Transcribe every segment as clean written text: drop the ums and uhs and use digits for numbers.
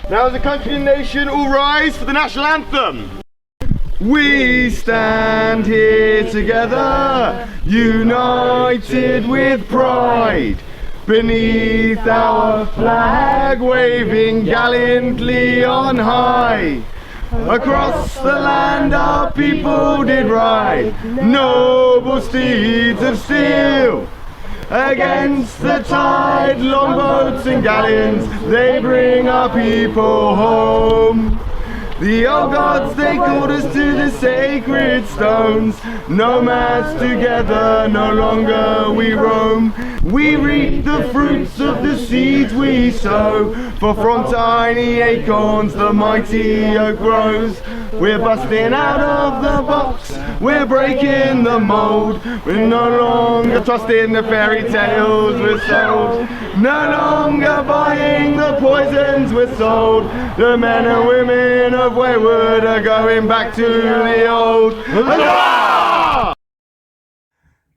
Now as a country and nation, all rise for the national anthem. We stand here together, united with pride, beneath our flag, waving gallantly on high. Across the land our people did ride, noble steeds of steel. Against the tide, longboats and galleons, they bring our people home. The old gods, they called us to the sacred stones. Nomads together, no longer we roam. We reap the fruits of the seeds we sow, for from tiny acorns the mighty oak grows. We're busting out of the box, we're breaking the mold. We're no longer trusting the fairy tales we're sold. No longer buying the poisons we're sold. The men and women of Wayward are going back to the old.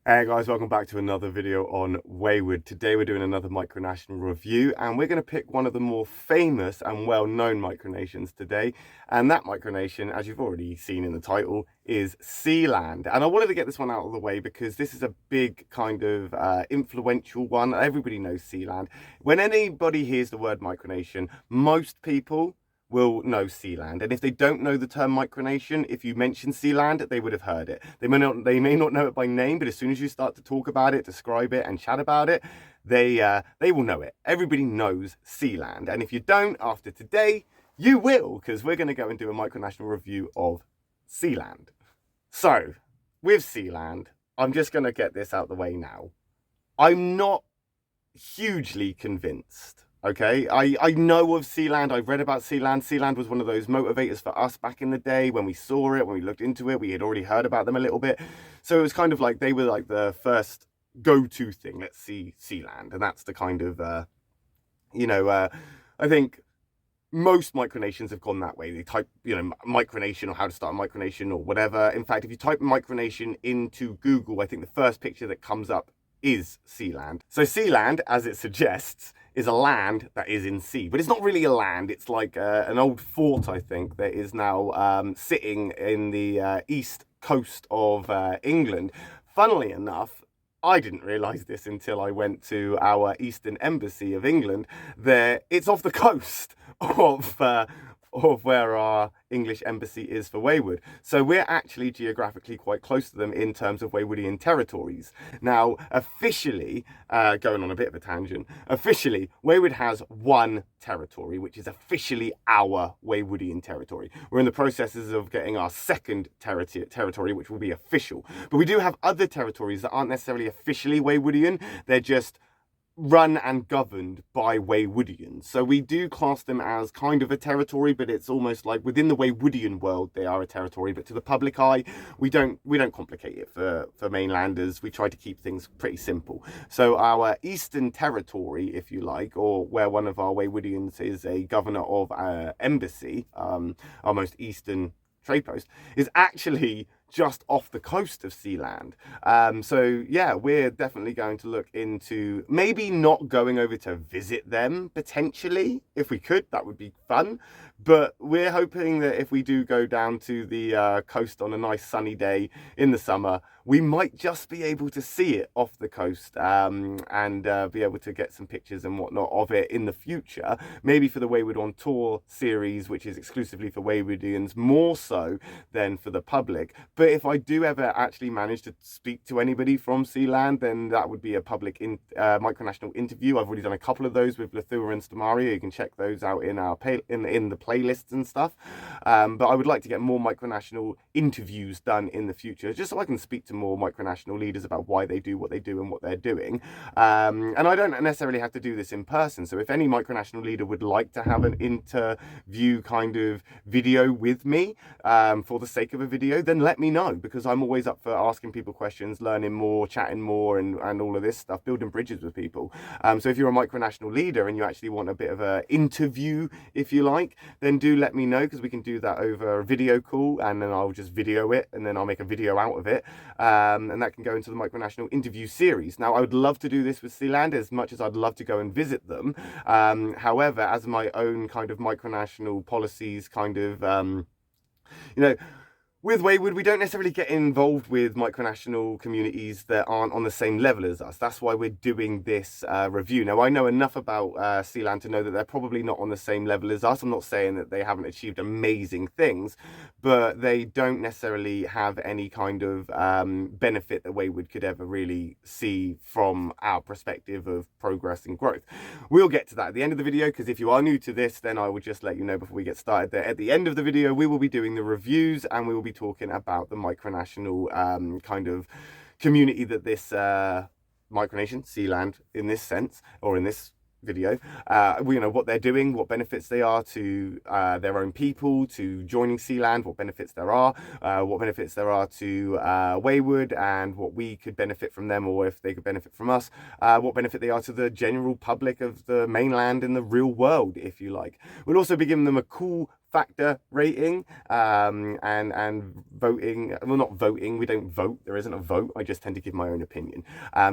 Hey guys, welcome back to another video on Wayward. Today we're doing another micronational review, and we're going to pick one of the more famous and well-known micronations today. And that micronation, as you've already seen in the title, is Sealand. And I wanted to get this one out of the way because this is a big kind of influential one. Everybody knows Sealand. When anybody hears the word micronation, most people will know Sealand, and if they don't know the term micronation, if you mention Sealand, they would have heard it. They may not know it by name, but as soon as you start to talk about it, describe it, and chat about it, they will know it. Everybody knows Sealand, and if you don't, after today, you will, because we're going to go and do a micronational review of Sealand. So, with Sealand, I'm just going to get this out the way now. I'm not hugely convinced. Okay, I know of Sealand, I've read about Sealand. Sealand was one of those motivators for us back in the day when we saw it, when we looked into it. We had already heard about them a little bit. So it was kind of like they were like the first go-to thing. Let's see Sealand. And that's the kind of, I think most micronations have gone that way. They type, micronation or how to start a micronation or whatever. In fact, if you type micronation into Google, I think the first picture that comes up is Sealand. So Sealand, as it suggests, is a land that is in sea, but it's not really a land. It's like an old fort, I think, that is now sitting in the east coast of England. Funnily enough, I didn't realise this until I went to our Eastern Embassy of England. It's off the coast of where our English embassy is for Wayward. So we're actually geographically quite close to them in terms of Waywardian territories. Now, officially, going on a bit of a tangent, officially, Wayward has one territory, which is officially our Waywardian territory. We're in the processes of getting our second territory, which will be official. But we do have other territories that aren't necessarily officially Waywardian. They're just run and governed by Waywardians. So we do class them as kind of a territory, but it's almost like within the Waywardian world they are a territory, but to the public eye we don't complicate it for mainlanders. We try to keep things pretty simple. So our Eastern Territory, if you like, or where one of our Waywardians is a governor of embassy, our most eastern trade post, is actually just off the coast of Sealand. So yeah, we're definitely going to look into maybe not going over to visit them potentially. If we could, that would be fun. But we're hoping that if we do go down to the coast on a nice sunny day in the summer, we might just be able to see it off the coast and be able to get some pictures and whatnot of it in the future. Maybe for the Wayward on Tour series, which is exclusively for Waywardians, more so than for the public. But if I do ever actually manage to speak to anybody from Sealand, then that would be a public micronational interview. I've already done a couple of those with Lathua and Stamaria. You can check those out in our in the playlists and stuff. But I would like to get more micronational interviews done in the future, just so I can speak to more micronational leaders about why they do what they do and what they're doing. And I don't necessarily have to do this in person. So if any micronational leader would like to have an interview kind of video with me for the sake of a video, then let me know, because I'm always up for asking people questions, learning more, chatting more, and all of this stuff, building bridges with people. So if you're a micronational leader and you actually want a bit of an interview, if you like, then do let me know, because we can do that over a video call, and then I'll just video it, and then I'll make a video out of it, and that can go into the micronational interview series. Now, I would love to do this with Sealand as much as I'd love to go and visit them. However, as my own kind of micronational policies kind of, you know, with Wayward, we don't necessarily get involved with micronational communities that aren't on the same level as us. That's why we're doing this review. Now, I know enough about Sealand to know that they're probably not on the same level as us. I'm not saying that they haven't achieved amazing things, but they don't necessarily have any kind of benefit that Wayward could ever really see from our perspective of progress and growth. We'll get to that at the end of the video, because if you are new to this, then I will just let you know before we get started that at the end of the video, we will be doing the reviews, and we will be talking about the micronational kind of community that this micronation, Sealand, in this sense, or in this video, you know, what they're doing, what benefits they are to their own people, to joining Sealand, what benefits there are to Wayward, and what we could benefit from them, or if they could benefit from us, what benefit they are to the general public of the mainland in the real world, if you like. We'll also be giving them a cool factor rating, and voting. Well, not voting, we don't vote, there isn't a vote, I just tend to give my own opinion.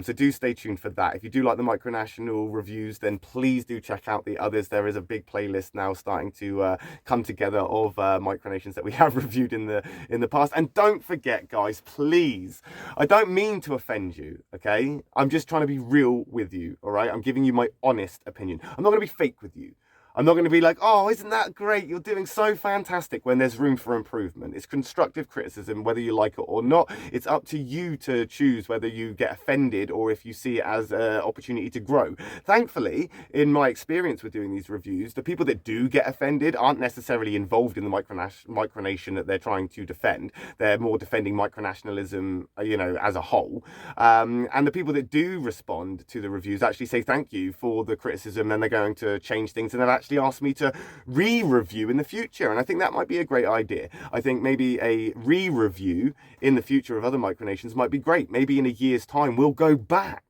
So do stay tuned for that. If you do like the micronational reviews, then please do check out the others. There is a big playlist now starting to come together of micronations that we have reviewed in the past. And don't forget, guys, please, I don't mean to offend you, okay? I'm just trying to be real with you, all right? I'm giving you my honest opinion. I'm not going to be fake with you. I'm not going to be like, oh, isn't that great? You're doing so fantastic, when there's room for improvement. It's constructive criticism, whether you like it or not. It's up to you to choose whether you get offended or if you see it as an opportunity to grow. Thankfully, in my experience with doing these reviews, the people that do get offended aren't necessarily involved in the micronation that they're trying to defend. They're more defending micronationalism, you know, as a whole. And the people that do respond to the reviews actually say thank you for the criticism, and they're going to change things, and they've actually asked me to re-review in the future, and I think that might be a great idea. I think maybe a re-review in the future of other micronations might be great. Maybe in a year's time we'll go back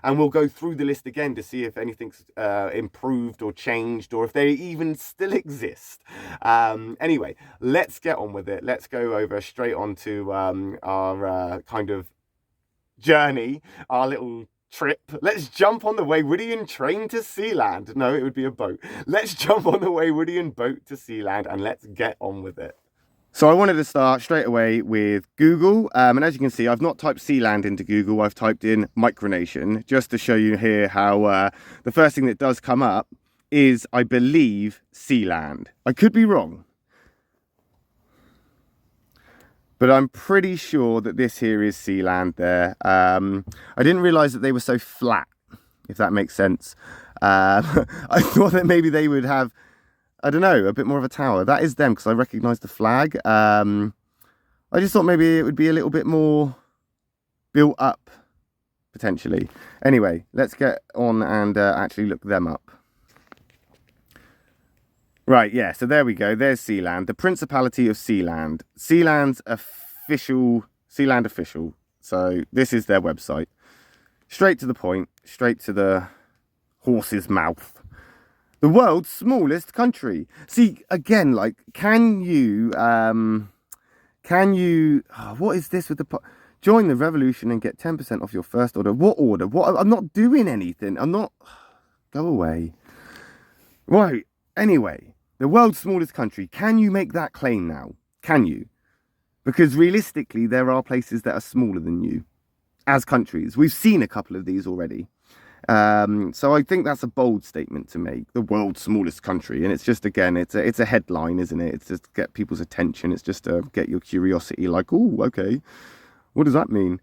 and we'll go through the list again to see if anything's improved or changed, or if they even still exist. Anyway, let's get on with it. Let's go over straight on to our kind of journey, our little trip. Let's jump on the Waywoodian train to Sealand. No, it would be a boat. Let's jump on the Waywoodian boat to Sealand, and let's get on with it. So I wanted to start straight away with Google, and as you can see, I've not typed Sealand into Google, I've typed in micronation, just to show you here how the first thing that does come up is, I believe, Sealand. I could be wrong, but I'm pretty sure that this here is Sealand there. I didn't realise that they were so flat, if that makes sense. I thought that maybe they would have, I don't know, a bit more of a tower. That is them, because I recognise the flag. I just thought maybe it would be a little bit more built up, potentially. Anyway, let's get on and actually look them up. Right, yeah, so there we go. There's Sealand, the Principality of Sealand. Sealand official. So this is their website. Straight to the point, straight to the horse's mouth. The world's smallest country. See, again, like, can you, what is this with the, join the revolution and get 10% off your first order. What order? What? I'm not doing anything. I'm not, go away. Right, anyway. The world's smallest country. Can you make that claim now? Can you? Because realistically, there are places that are smaller than you as countries. We've seen a couple of these already. So I think that's a bold statement to make. The world's smallest country. And it's just, again, it's a headline, isn't it? It's just to get people's attention. It's just to get your curiosity, like, oh, okay. What does that mean?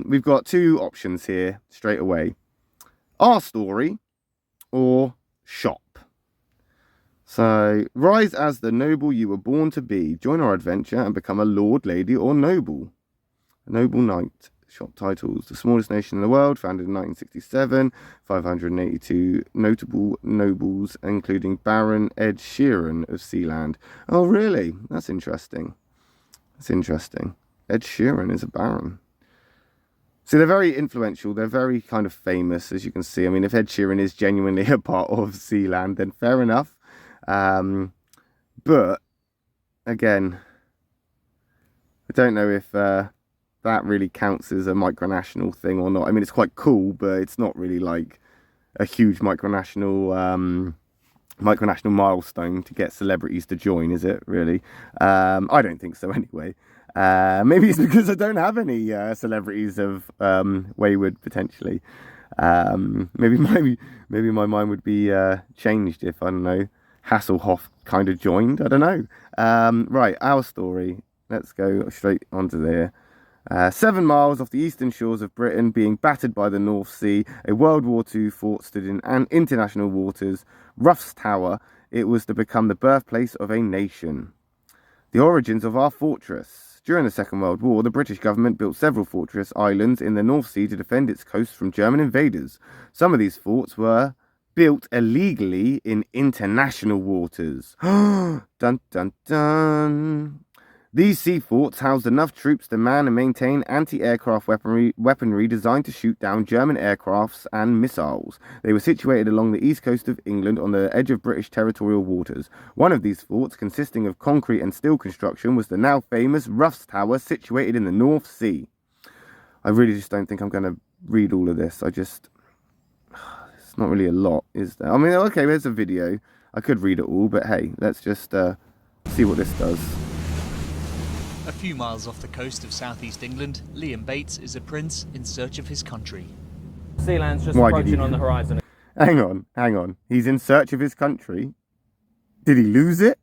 We've got two options here straight away. Our story or shop. So, rise as the noble you were born to be. Join our adventure and become a lord, lady, or noble. A noble knight. Shop titles. The smallest nation in the world, founded in 1967. 582 notable nobles, including Baron Ed Sheeran of Sealand. Oh, really? That's interesting. That's interesting. Ed Sheeran is a baron. So they're very influential. They're very kind of famous, as you can see. I mean, if Ed Sheeran is genuinely a part of Sealand, then fair enough. But again, I don't know if that really counts as a micronational thing or not. I mean, it's quite cool, but it's not really like a huge micronational milestone to get celebrities to join, is it? Really? I don't think so. Anyway. Maybe it's because I don't have any celebrities of Wayward potentially. Maybe my mind would be changed if, I don't know, Hasselhoff kind of joined. I don't know. Right, our story. Let's go straight onto there. 7 miles off the eastern shores of Britain, being battered by the North Sea, a World War II fort stood in international waters. Ruff's Tower. It was to become the birthplace of a nation. The origins of our fortress. During the Second World War, the British government built several fortress islands in the North Sea to defend its coast from German invaders. Some of these forts were built illegally in international waters. Dun dun dun. These sea forts housed enough troops to man and maintain anti-aircraft weaponry designed to shoot down German aircrafts and missiles. They were situated along the east coast of England on the edge of British territorial waters. One of these forts, consisting of concrete and steel construction, was the now famous Ruff's Tower, situated in the North Sea. I really just don't think I'm going to read all of this. It's not really a lot, is there? I mean, okay, there's a video. I could read it all, but hey, let's just see what this does. A few miles off the coast of southeast England, Liam Bates is a prince in search of his country. Sealand's just approaching on the horizon. Hang on. He's in search of his country. Did he lose it?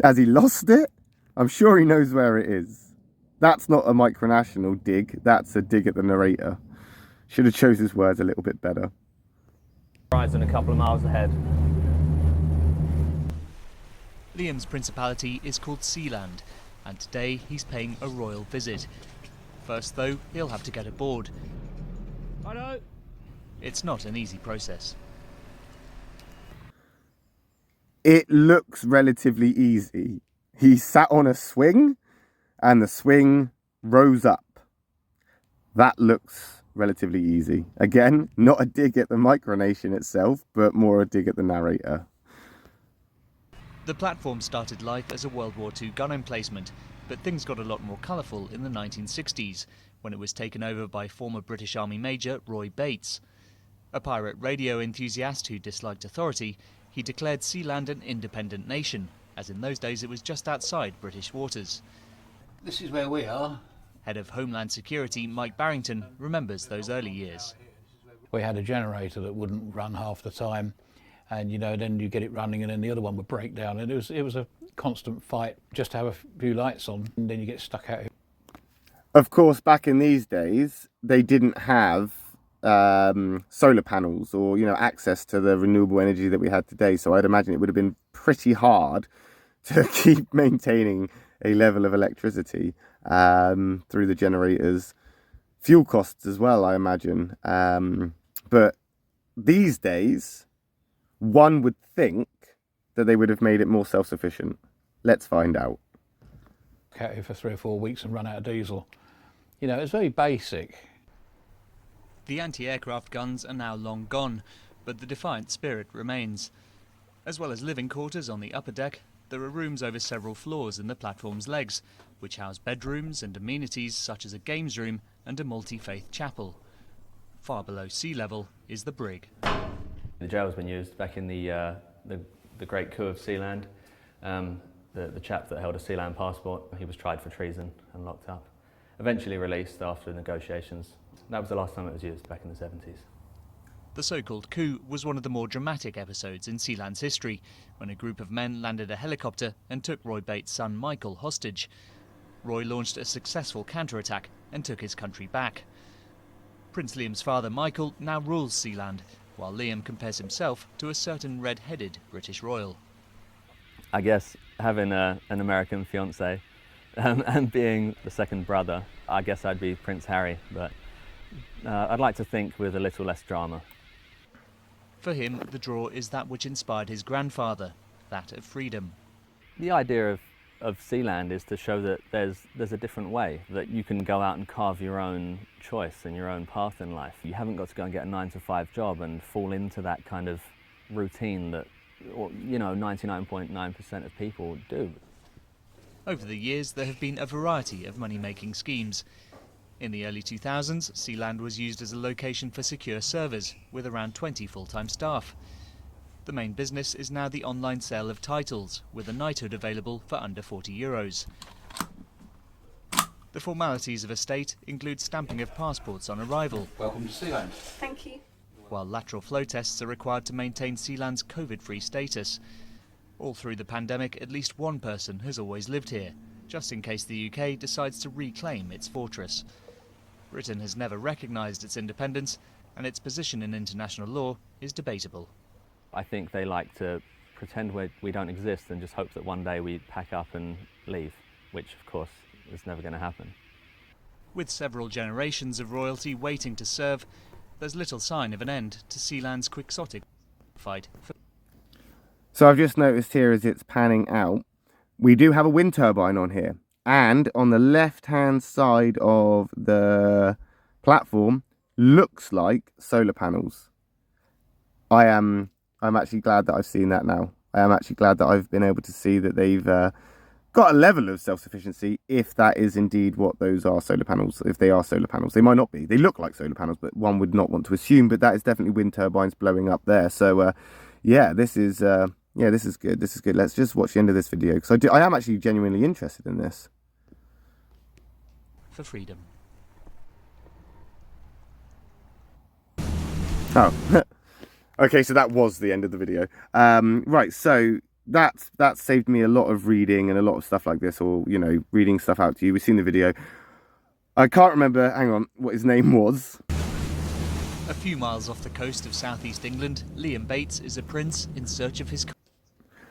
Has he lost it? I'm sure he knows where it is. That's not a micronational dig. That's a dig at the narrator. Should have chose his words a little bit better. Horizon a couple of miles ahead. Liam's principality is called Sealand, and today he's paying a royal visit. First though, he'll have to get aboard. I know. It's not an easy process. It looks relatively easy. He sat on a swing and the swing rose up. That looks relatively easy. Again, not a dig at the micronation itself, but more a dig at the narrator. The platform started life as a World War II gun emplacement, but things got a lot more colourful in the 1960s, when it was taken over by former British Army Major Roy Bates. A pirate radio enthusiast who disliked authority, he declared Sealand an independent nation, as in those days it was just outside British waters. This is where we are. Head of Homeland Security Mike Barrington remembers those early years. We had a generator that wouldn't run half the time, and then you get it running and then the other one would break down, and it was a constant fight just to have a few lights on, and then you get stuck out here. Of course, back in these days, they didn't have solar panels or access to the renewable energy that we had today, so I'd imagine it would have been pretty hard to keep maintaining a level of electricity through the generators. Fuel costs as well, I imagine. But these days, one would think that they would have made it more self-sufficient. Let's find out. Out here for 3 or 4 weeks and run out of diesel. It's very basic. The anti-aircraft guns are now long gone, but the defiant spirit remains. As well as living quarters on the upper deck, there are rooms over several floors in the platform's legs, which house bedrooms and amenities such as a games room and a multi-faith chapel. Far below sea level is the brig. The jail's been used back in the great coup of Sealand. The chap that held a Sealand passport, he was tried for treason and locked up. Eventually released after negotiations. That was the last time it was used, back in the 70s. The so-called coup was one of the more dramatic episodes in Sealand's history, when a group of men landed a helicopter and took Roy Bates' son Michael hostage. Roy launched a successful counterattack and took his country back. Prince Liam's father Michael now rules Sealand, while Liam compares himself to a certain red-headed British royal. I guess having an American fiance and being the second brother, I guess I'd be Prince Harry, but I'd like to think with a little less drama. For him, the draw is that which inspired his grandfather, that of freedom. The idea of of Sealand is to show that there's a different way, that you can go out and carve your own choice and your own path in life. You haven't got to go and get a 9-to-5 job and fall into that kind of routine that, you know, 99.9% of people do. Over the years, there have been a variety of money-making schemes. In the early 2000s, Sealand was used as a location for secure servers, with around 20 full-time staff. The main business is now the online sale of titles, with a knighthood available for under €40. The formalities of a state include stamping of passports on arrival. Welcome to Sealand. Thank you. While lateral flow tests are required to maintain Sealand's COVID-free status. All through the pandemic, at least one person has always lived here, just in case the UK decides to reclaim its fortress. Britain has never recognised its independence, and its position in international law is debatable. I think they like to pretend we don't exist and just hope that one day we pack up and leave, which of course is never going to happen. With several generations of royalty waiting to serve, there's little sign of an end to Sealand's quixotic fight. So I've just noticed here as it's panning out, we do have a wind turbine on here. And on the left-hand side of the platform, looks like solar panels. I'm actually glad that I've seen that now. I am actually glad that I've been able to see that they've got a level of self-sufficiency, if that is indeed what those are, solar panels. If they are solar panels, they might not be. They look like solar panels, but one would not want to assume. But that is definitely wind turbines blowing up there. So yeah, this is good. This is good. Let's just watch the end of this video, because I am actually genuinely interested in this. For freedom. Oh, okay. So that was the end of the video. Right. So that saved me a lot of reading and a lot of stuff like this, or you know, reading stuff out to you. We've seen the video. I can't remember. Hang on, what his name was. A few miles off the coast of southeast England, Liam Bates is a prince in search of his.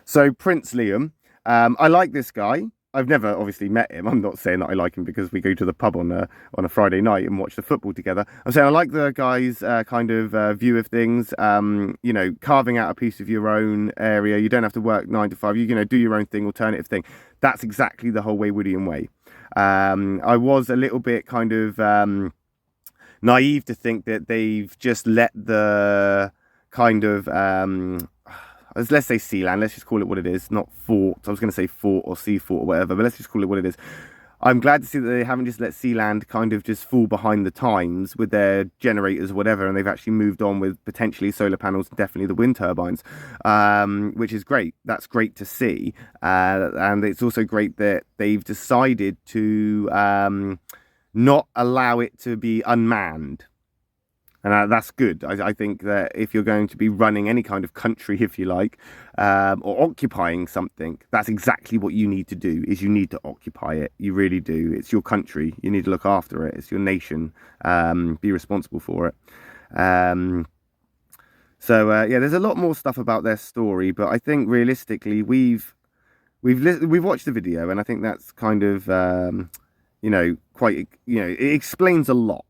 So Prince Liam, I like this guy. I've never obviously met him. I'm not saying that I like him because we go to the pub on a Friday night and watch the football together. I'm saying I like the guy's kind of view of things. You know, carving out a piece of your own area. You don't have to work 9 to 5. You know, do your own thing, alternative thing. That's exactly the whole Waywoodian way. I was a little bit kind of naive to think that they've just let the kind of let's say Sealand, let's just call it what it is, not fort. I was going to say fort or sea fort or whatever, but let's just call it what it is. I'm glad to see that they haven't just let Sealand kind of just fall behind the times with their generators or whatever, and they've actually moved on with potentially solar panels, definitely the wind turbines, which is great. That's great to see. And it's also great that they've decided to not allow it to be unmanned. And that's good. I think that if you're going to be running any kind of country, if you like, or occupying something, that's exactly what you need to do, is you need to occupy it. You really do. It's your country. You need to look after it. It's your nation. Be responsible for it. So yeah, there's a lot more stuff about their story, but I think realistically, we've watched the video, and I think that's kind of, you know, quite, you know, it explains a lot.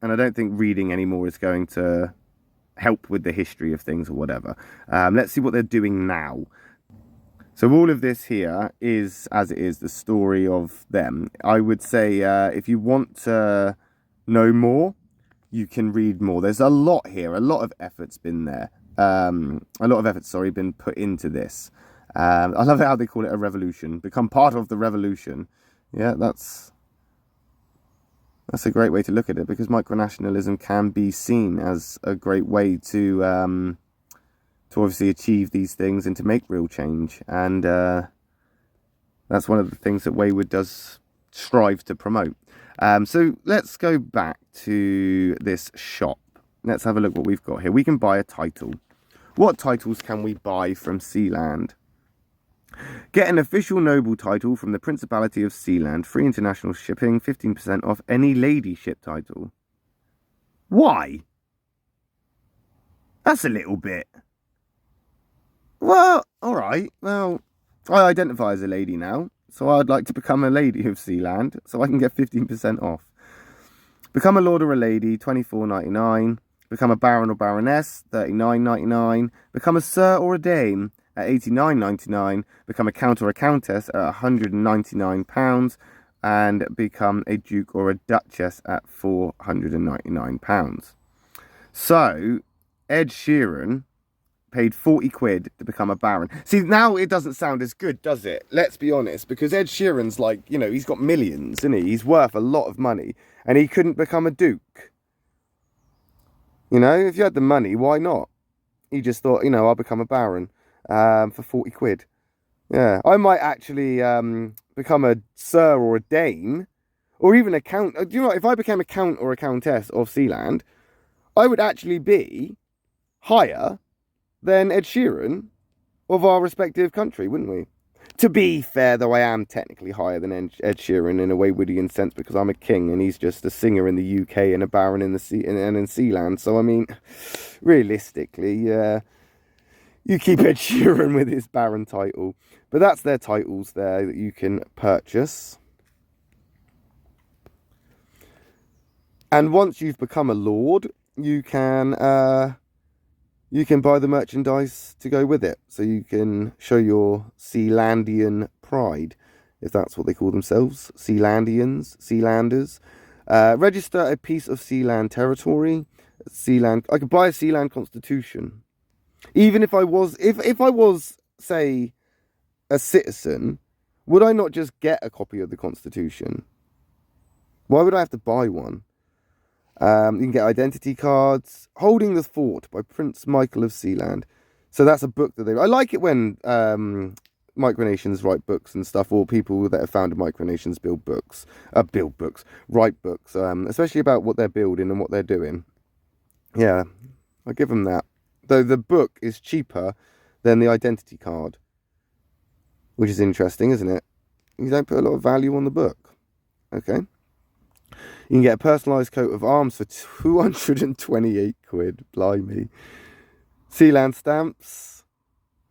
And I don't think reading anymore is going to help with the history of things or whatever. Let's see what they're doing now. So all of this here is, as it is, the story of them. I would say if you want to know more, you can read more. There's a lot here. A lot of effort's been there. A lot of effort's, sorry, been put into this. I love how they call it a revolution. Become part of the revolution. Yeah, that's a great way to look at it, because micronationalism can be seen as a great way to obviously achieve these things and to make real change. And that's one of the things that Wayward does strive to promote. So let's go back to this shop. Let's have a look what we've got here. We can buy a title. What titles can we buy from Sealand? Get an official noble title from the Principality of Sealand. Free international shipping. 15% off any lady ship title. Why? That's a little bit. Well, alright. Well, I identify as a lady now, so I'd like to become a lady of Sealand, so I can get 15% off. Become a lord or a lady, $24.99. Become a baron or baroness, $39.99. Become a sir or a dame, at £89.99, become a count or a countess at £199, and become a duke or a duchess at £499. So, Ed Sheeran paid 40 quid to become a baron. See, now it doesn't sound as good, does it? Let's be honest, because Ed Sheeran's like, you know, he's got millions, isn't he? He's worth a lot of money, and he couldn't become a duke. You know, if you had the money, why not? He just thought, you know, I'll become a baron for 40 quid. Yeah, I might actually become a sir or a dame, or even a count. Do you know what? If I became a count or a countess of Sealand, I would actually be higher than Ed Sheeran of our respective country, wouldn't we? To be fair, though, I am technically higher than Ed Sheeran in a Waywoodian sense, because I'm a king and he's just a singer in the UK and a baron in the in Sealand. So I mean, realistically, you keep Ed Sheeran with his baron title, but that's their titles there that you can purchase. And once you've become a lord, you can buy the merchandise to go with it. So you can show your Sealandian pride, if that's what they call themselves. Sealandians, Sealanders. Register a piece of Sealand territory. I could buy a Sealand constitution. Even if I was, if I was, say, a citizen, would I not just get a copy of the constitution? Why would I have to buy one? You can get identity cards. Holding the Fort by Prince Michael of Sealand. So that's a book that I like it when micronations write books and stuff, or people that have founded micronations write books, especially about what they're building and what they're doing. Yeah, I'll give them that. Though the book is cheaper than the identity card, which is interesting, isn't it? You don't put a lot of value on the book. Okay. You can get a personalised coat of arms for 228 quid. Blimey. Sealand stamps.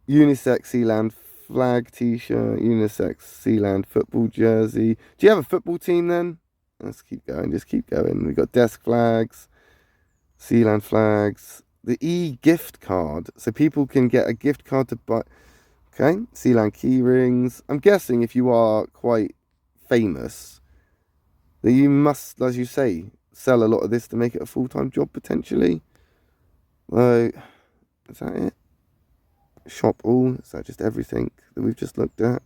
Unisex Sealand flag t-shirt. Unisex Sealand football jersey. Do you have a football team then? Let's keep going. Just keep going. We've got desk flags. Sealand flags. The e-gift card. So people can get a gift card to buy. Okay. Sealand key rings. I'm guessing if you are quite famous, that you must, as you say, sell a lot of this to make it a full-time job, potentially. Is that it? Shop all? Is that just everything that we've just looked at?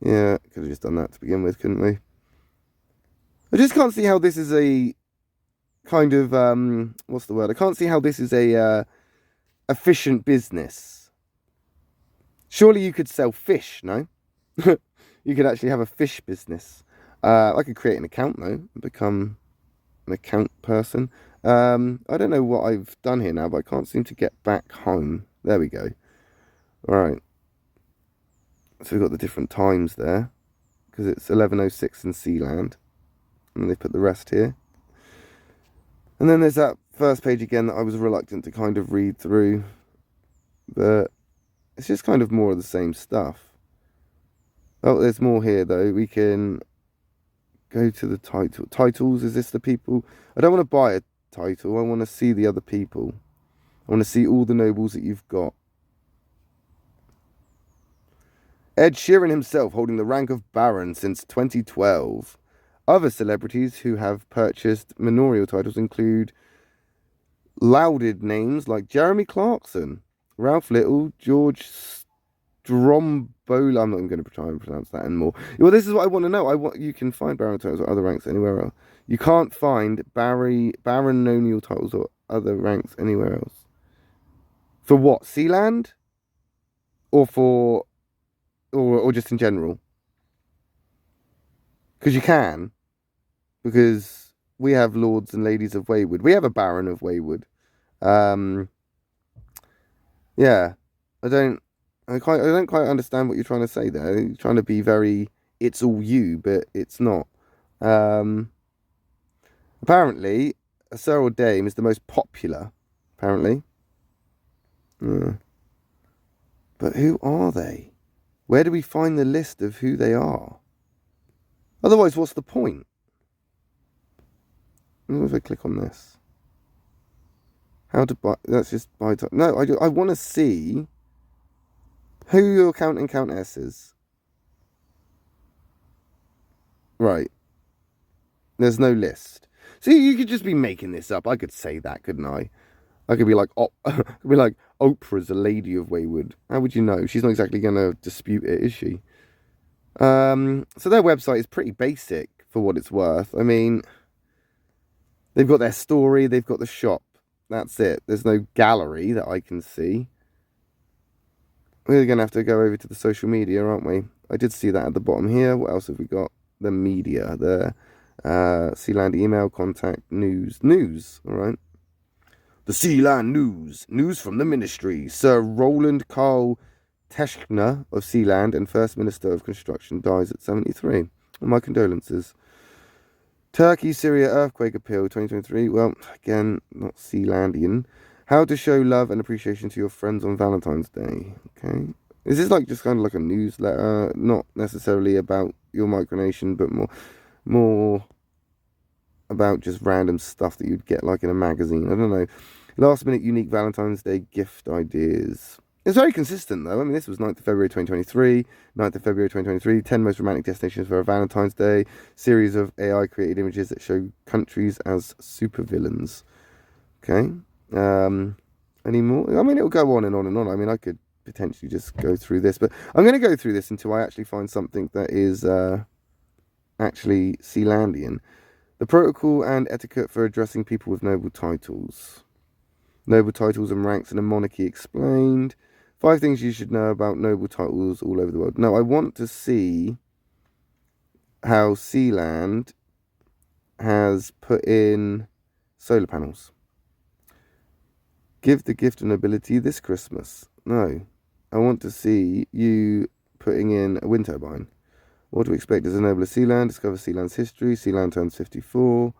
Yeah, could have just done that to begin with, couldn't we? I just can't see how this is a kind of, what's the word? I can't see how this is a efficient business. Surely you could sell fish, no? You could actually have a fish business. I could create an account though and become an account person. I don't know what I've done here now, but I can't seem to get back home. There we go. Alright. So we've got the different times there, because it's 11:06 in Sealand. And they put the rest here. And then there's that first page again that I was reluctant to kind of read through. But it's just kind of more of the same stuff. Oh, there's more here though. We can go to the title. Titles, is this the people? I don't want to buy a title. I want to see the other people. I want to see all the nobles that you've got. Ed Sheeran himself holding the rank of Baron since 2012. Other celebrities who have purchased manorial titles include lauded names like Jeremy Clarkson, Ralph Little, George Strombola. I'm not even going to try and pronounce that anymore. Well, this is what I want to know. You can find baron titles or other ranks anywhere else. You can't find baronial titles or other ranks anywhere else. For what? Sealand? Or for... Or just in general? Because you can. Because we have lords and ladies of Waywood. We have a baron of Waywood. Yeah. I don't quite understand what you're trying to say there. You're trying to be very, it's all you, but it's not. Apparently, a sir or dame is the most popular. Apparently. Yeah. But who are they? Where do we find the list of who they are? Otherwise, what's the point? What if I click on this? How to buy? Let's just buy. No, I want to see Who are your Count and Countesses? Right. There's no list. See, you could just be making this up. I could say that, couldn't I? I could be like, Oprah's a lady of Wayward. How would you know? She's not exactly going to dispute it, is she? So their website is pretty basic for what it's worth. I mean, they've got their story, they've got the shop. That's it. There's no gallery that I can see. We're going to have to go over to the social media, aren't we? I did see that at the bottom here. What else have we got? The media, the Sealand email, contact, news. All right. The Sealand news from the ministry. Sir Roland Carl Teschner of Sealand and First Minister of Construction dies at 73. My condolences. Turkey, Syria earthquake appeal 2023. Well, again, not Sealandian. How to show love and appreciation to your friends on Valentine's Day. Okay. Is this like just kind of like a newsletter? Not necessarily about your micronation, but more about just random stuff that you'd get like in a magazine. I don't know. Last minute unique Valentine's Day gift ideas. It's very consistent though. I mean, this was 9th of February 2023, 9th of February 2023, 10 most romantic destinations for a Valentine's Day, series of AI created images that show countries as supervillains. Okay. Any more? I mean, it'll go on and on and on. I mean, I could potentially just go through this, but I'm going to go through this until I actually find something that is actually Sealandian. The protocol and etiquette for addressing people with noble titles. Noble titles and ranks in a monarchy explained. 5 things you should know about noble titles all over the world. No, I want to see how Sealand has put in solar panels. Give the gift of nobility this Christmas. No, I want to see you putting in a wind turbine. What to expect as a noble of Sealand. Discover Sealand's history. Sealand turns 54.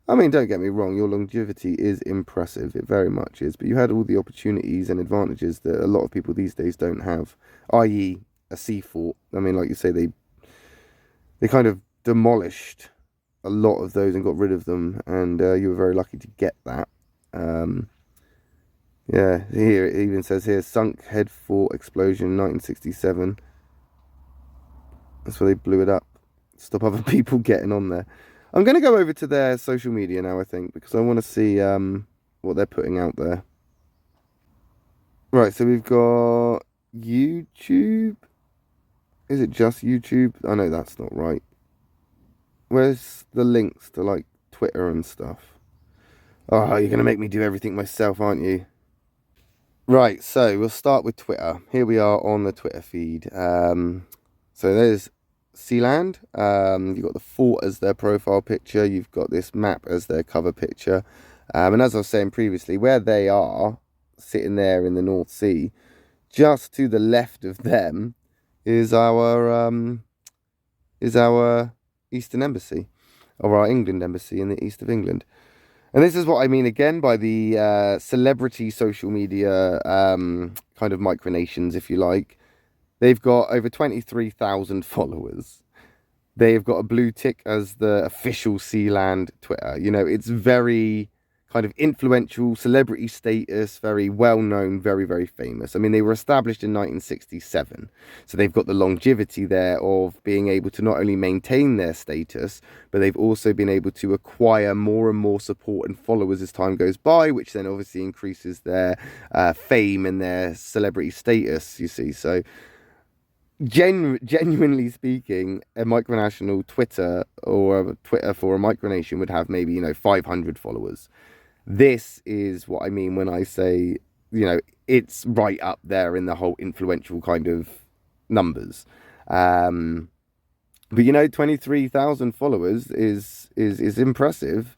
I mean, don't get me wrong, your longevity is impressive. It very much is. But you had all the opportunities and advantages that a lot of people these days don't have, i.e. a sea fort. I mean, like you say, they kind of demolished a lot of those and got rid of them. And you were very lucky to get that. Yeah, here it even says here, sunk head fort explosion in 1967. That's where they blew it up. Stop other people getting on there. I'm going to go over to their social media now, I think, because I want to see what they're putting out there. Right, so we've got YouTube. Is it just YouTube? I know that's not right. Where's the links to, like, Twitter and stuff? Oh, you're going to make me do everything myself, aren't you? Right, so we'll start with Twitter. Here we are on the Twitter feed. So there's Sealand. You've got the fort as their profile picture. You've got this map as their cover picture. And as I was saying previously, where they are sitting there in the North Sea, just to the left of them is our Eastern Embassy, or our England Embassy in the east of England. And this is what I mean again by the celebrity social media kind of micronations, if you like. They've got over 23,000 followers. They've got a blue tick as the official Sealand Twitter. You know, it's very kind of influential, celebrity status, very well-known, very, very famous. I mean, they were established in 1967. So they've got the longevity there of being able to not only maintain their status, but they've also been able to acquire more and more support and followers as time goes by, which then obviously increases their fame and their celebrity status, you see. So genuinely speaking, a micronational Twitter or a Twitter for a micronation would have maybe, 500 followers. This is what I mean when I say, it's right up there in the whole influential kind of numbers. But 23,000 followers is impressive,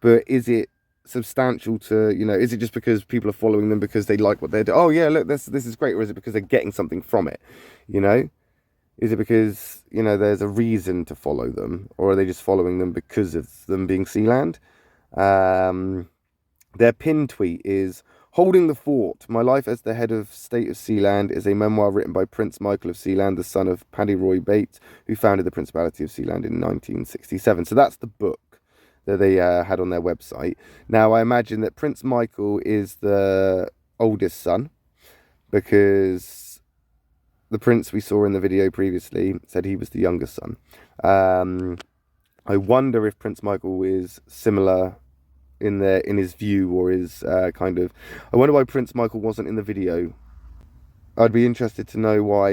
but is it substantial to, is it just because people are following them because they like what they're doing? Oh yeah, look, this is great. Or is it because they're getting something from it? Is it because, there's a reason to follow them, or are they just following them because of them being Sealand? Their pin tweet is, "Holding the Fort. My life as the head of state of Sealand is a memoir written by Prince Michael of Sealand, the son of Paddy Roy Bates, who founded the Principality of Sealand in 1967. So that's the book that they had on their website. Now, I imagine that Prince Michael is the oldest son, because the prince we saw in the video previously said he was the younger son. I wonder if Prince Michael is similar in his view, or his kind of... I wonder why Prince Michael wasn't in the video. I'd be interested to know why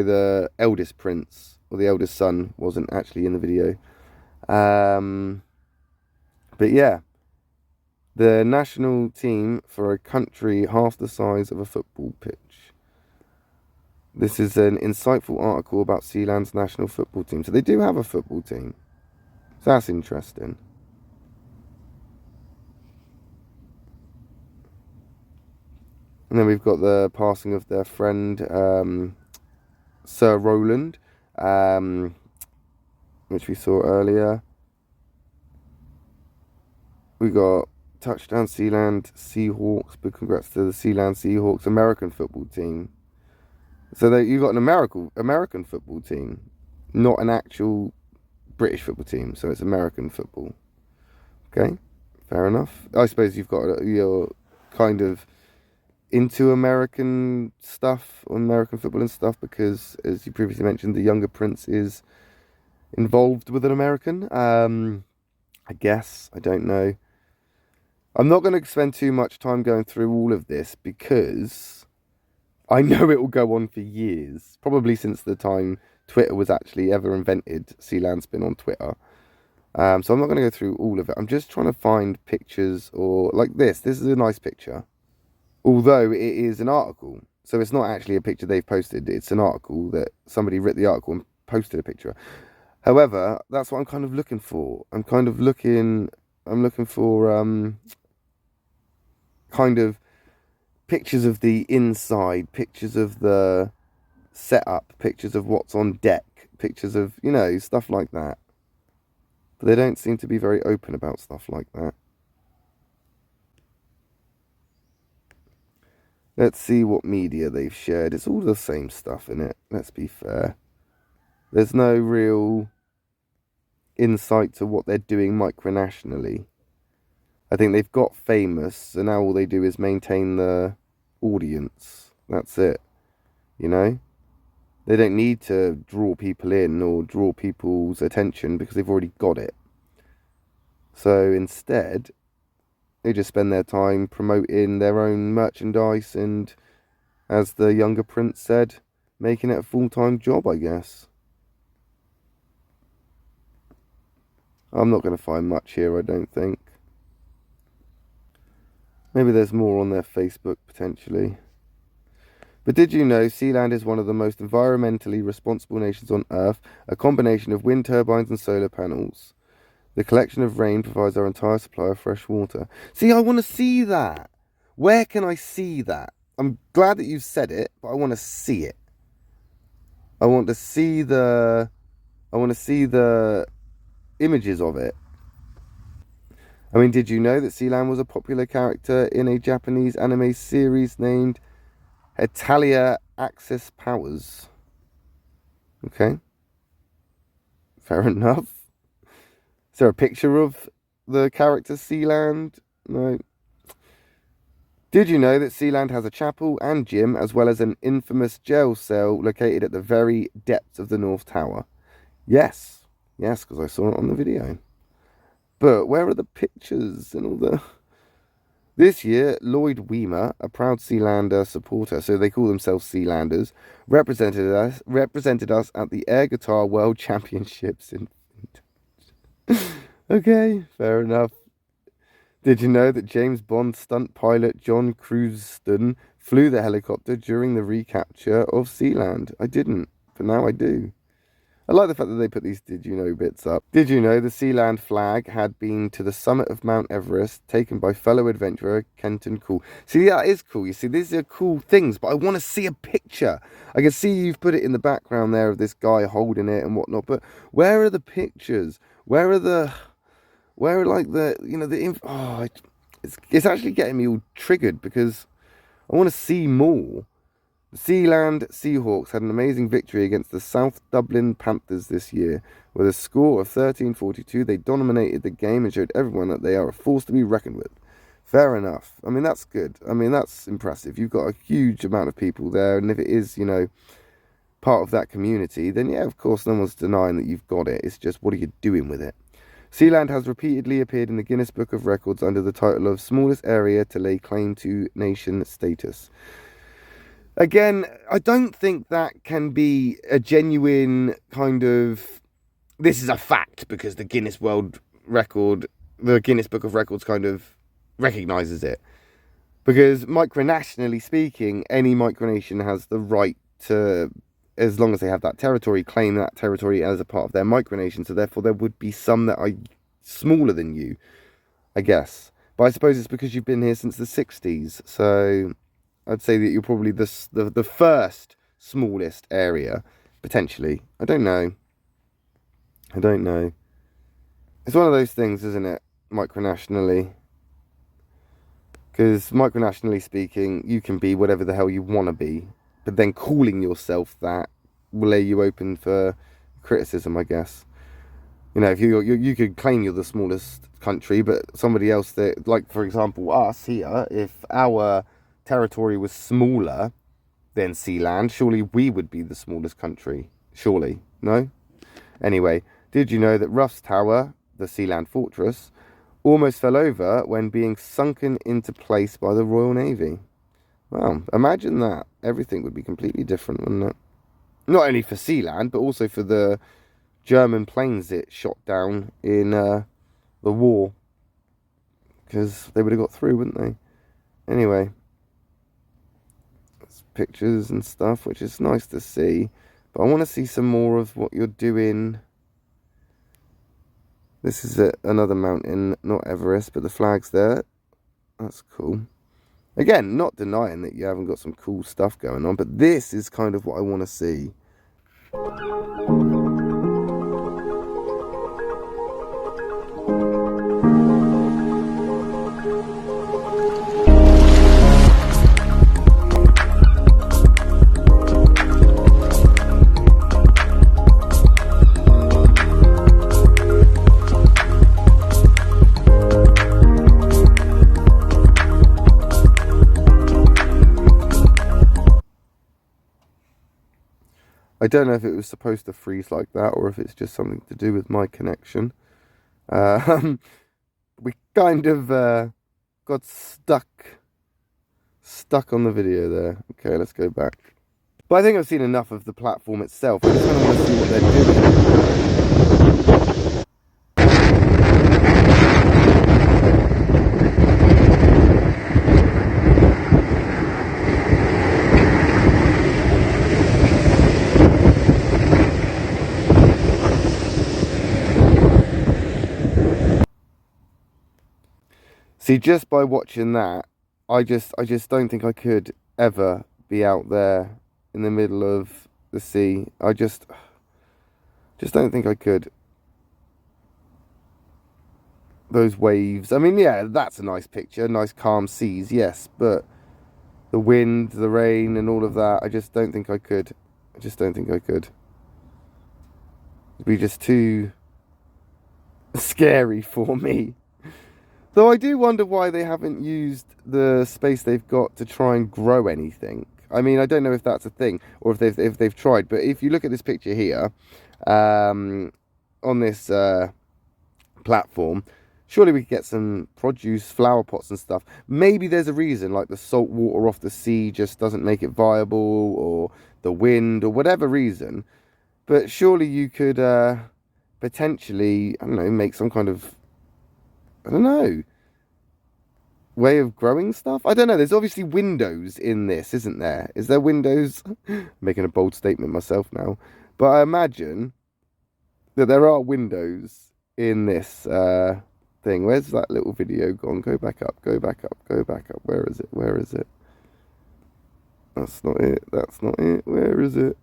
the eldest prince, or the eldest son, wasn't actually in the video. But yeah, the national team for a country half the size of a football pitch. This is an insightful article about Sealand's national football team. So they do have a football team. So that's interesting. And then we've got the passing of their friend, Sir Roland, which we saw earlier. We got touchdown Sealand Seahawks. Big congrats to the Sealand Seahawks American football team. So you got an American football team, not an actual British football team. So it's American football. Okay, fair enough. I suppose you're kind of into American stuff, or American football and stuff, because, as you previously mentioned, the younger prince is involved with an American. I guess, I don't know. I'm not going to spend too much time going through all of this, because I know it will go on for years, probably since the time Twitter was actually ever invented. Sealand's been on Twitter. So I'm not going to go through all of it. I'm just trying to find pictures, or like this. This is a nice picture. Although it is an article. So it's not actually a picture they've posted. It's an article that somebody wrote the article and posted a picture. However, that's what I'm kind of looking for. I'm looking for kind of pictures of the inside, pictures of the setup, pictures of what's on deck, pictures of, stuff like that. But they don't seem to be very open about stuff like that. Let's see what media they've shared. It's all the same stuff in it, let's be fair. There's no real insight to what they're doing micronationally. I think they've got famous, and now all they do is maintain the audience. That's it. They don't need to draw people in or draw people's attention, because they've already got it. So instead, they just spend their time promoting their own merchandise and, as the younger prince said, making it a full-time job, I guess. I'm not going to find much here, I don't think. Maybe there's more on their Facebook, potentially. But did you know Sealand is one of the most environmentally responsible nations on Earth? A combination of wind turbines and solar panels. The collection of rain provides our entire supply of fresh water. See, I want to see that. Where can I see that? I'm glad that you've said it, but I want to see it. I want to see the images of it. I mean, did you know that Sealand was a popular character in a Japanese anime series named Hetalia Axis Powers? Okay. Fair enough. Is there a picture of the character Sealand? No. Did you know that Sealand has a chapel and gym, as well as an infamous jail cell located at the very depths of the North Tower? Yes. Yes, because I saw it on the video. But where are the pictures and all the... This year, Lloyd Weimer, a proud Sealander supporter, so they call themselves Sealanders, represented us at the Air Guitar World Championships in... Okay, fair enough. Did you know that James Bond stunt pilot John Crewston flew the helicopter during the recapture of Sealand? I didn't, but now I do. I like the fact that they put these did you know bits up. Did you know the Sealand flag had been to the summit of Mount Everest, taken by fellow adventurer Kenton Cool? See, that is cool. You see, these are cool things, but I want to see a picture. I can see you've put it in the background there of this guy holding it and whatnot, but where are the pictures? It's actually getting me all triggered, because I want to see more. The Sealand Seahawks had an amazing victory against the South Dublin Panthers this year. With a score of 13-42, they dominated the game and showed everyone that they are a force to be reckoned with. Fair enough. I mean, that's good. I mean, that's impressive. You've got a huge amount of people there, and if it is, you know, part of that community, then yeah, of course, no one's denying that you've got it. It's just, what are you doing with it? Sealand has repeatedly appeared in the Guinness Book of Records under the title of smallest area to lay claim to nation status. Again, I don't think that can be a genuine kind of, this is a fact because the Guinness Book of Records kind of recognises it. Because micronationally speaking, any micronation has the right to, as long as they have that territory, claim that territory as a part of their micronation. So therefore there would be some that are smaller than you, I guess. But I suppose it's because you've been here since the 60s. So I'd say that you're probably the first smallest area, potentially. I don't know. It's one of those things, isn't it? Micronationally. Because micronationally speaking, you can be whatever the hell you want to be. But then calling yourself that will lay you open for criticism, I guess. You know, if you could claim you're the smallest country, but somebody else that, like for example us here, if our territory was smaller than Sealand, surely we would be the smallest country. Surely, no? Anyway, did you know that Ruff's Tower, the Sealand fortress, almost fell over when being sunken into place by the Royal Navy? Well, imagine that. Everything would be completely different, wouldn't it? Not only for Sealand, but also for the German planes it shot down in the war. Because they would have got through, wouldn't they? Anyway. There's pictures and stuff, which is nice to see. But I want to see some more of what you're doing. This is another mountain, not Everest, but the flag's there. That's cool. Again, not denying that you haven't got some cool stuff going on, but this is kind of what I want to see. I don't know if it was supposed to freeze like that or if it's just something to do with my connection. We kind of got stuck on the video there. Okay, let's go back. But I think I've seen enough of the platform itself. I just kind of want to see what they're doing. See, just by watching that, I just don't think I could ever be out there in the middle of the sea. I just don't think I could. Those waves. I mean, yeah, that's a nice picture, nice calm seas, yes, but the wind, the rain, and all of that, I just don't think I could. I just don't think I could. It'd be just too scary for me. Though I do wonder why they haven't used the space they've got to try and grow anything. I mean, I don't know if that's a thing or if they've tried. But if you look at this picture here, on this platform, surely we could get some produce, flower pots and stuff. Maybe there's a reason, like the salt water off the sea just doesn't make it viable, or the wind, or whatever reason. But surely you could potentially, I don't know, make some kind of, I don't know, way of growing stuff? I don't know. There's obviously windows in this, isn't there? Is there windows? Making a bold statement myself now. But I imagine that there are windows in this thing. Where's that little video gone? Go back up, go back up, go back up. Where is it? Where is it? That's not it. That's not it. Where is it?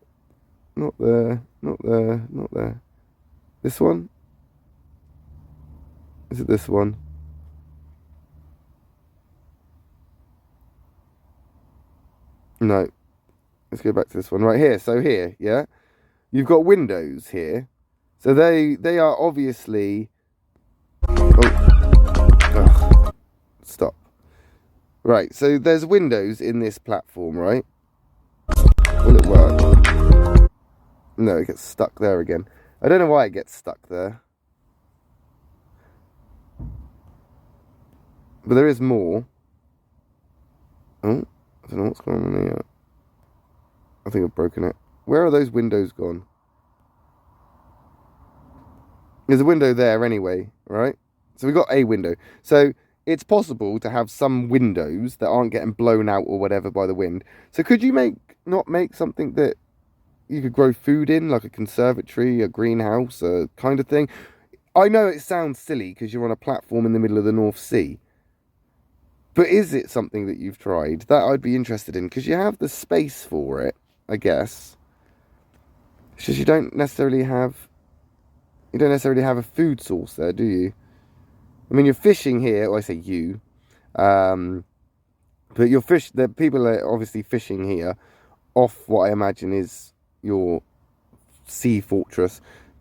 Not there. Not there. Not there. This one? Is it this one? No. Let's go back to this one right here. So here, yeah, you've got windows here. So they are obviously. Oh. Ugh. Stop. Right, so there's windows in this platform, right? Will it work? No, it gets stuck there again. I don't know why it gets stuck there. But there is more. Oh, I don't know what's going on here. I think I've broken it. Where are those windows gone? There's a window there anyway, right? So we've got a window. So it's possible to have some windows that aren't getting blown out or whatever by the wind. So could you not make something that you could grow food in, like a conservatory, a greenhouse, a kind of thing? I know it sounds silly because you're on a platform in the middle of the North Sea. But is it something that you've tried? That I'd be interested in, because you have the space for it, I guess. It's just you don't necessarily have a food source there, do you? I mean, you're fishing here. Well, I say you, but the people are obviously fishing here off what I imagine is your sea fortress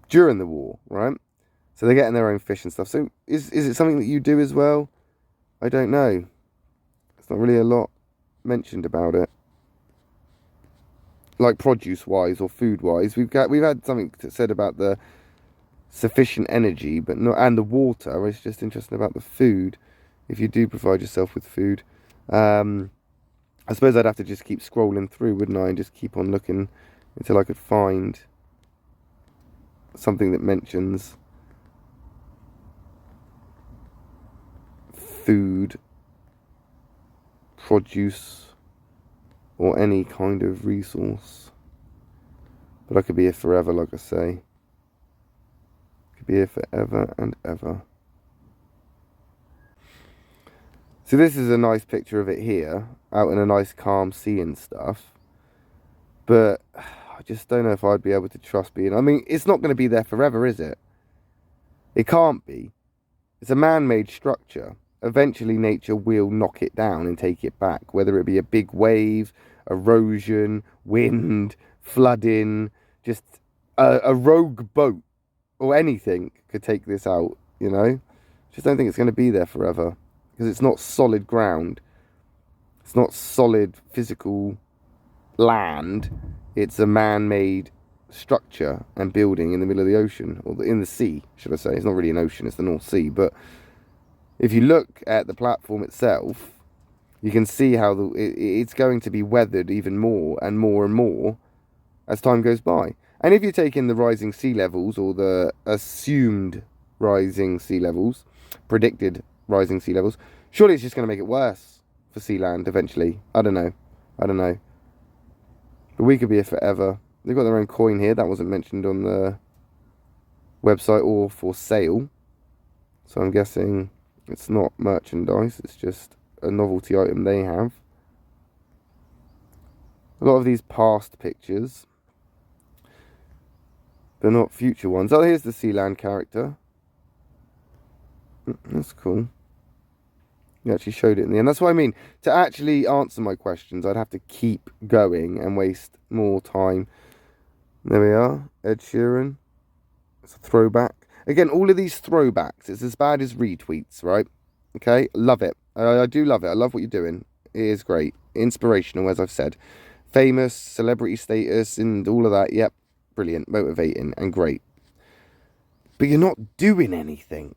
during the war, right? So they're getting their own fish and stuff. So is it something that you do as well? I don't know. There's not really a lot mentioned about it, like produce-wise or food-wise. We've had something said about the sufficient energy, but not, and the water. It's just interesting about the food. If you do provide yourself with food, I suppose I'd have to just keep scrolling through, wouldn't I, and just keep on looking until I could find something that mentions food, produce, or any kind of resource. But I could be here forever, like I say. Could be here forever and ever. So this is a nice picture of it here, out in a nice calm sea and stuff. But I just don't know if I'd be able to trust being... I mean, it's not going to be there forever, is it? It can't be. It's a man-made structure. Eventually nature will knock it down and take it back, whether it be a big wave, erosion, wind, flooding, just a rogue boat or anything could take this out, you know? Just don't think it's going to be there forever, because it's not solid ground. It's not solid physical land. It's a man-made structure and building in the middle of the ocean, or in the sea, should I say. It's not really an ocean, it's the North Sea, but if you look at the platform itself, you can see how it's going to be weathered even more and more and more as time goes by. And if you take in the rising sea levels, or the assumed rising sea levels, predicted rising sea levels, surely it's just going to make it worse for Sealand eventually. I don't know. But we could be here forever. They've got their own coin here. That wasn't mentioned on the website or for sale. So I'm guessing it's not merchandise. It's just a novelty item they have. A lot of these past pictures, they're not future ones. Oh, here's the Sealand character. That's cool. You actually showed it in the end. That's what I mean. To actually answer my questions, I'd have to keep going and waste more time. There we are. Ed Sheeran. It's a throwback. Again, all of these throwbacks, it's as bad as retweets, right? Okay? Love it. I do love it. I love what you're doing. It is great. Inspirational, as I've said. Famous, celebrity status, and all of that. Yep. Brilliant. Motivating and great. But you're not doing anything.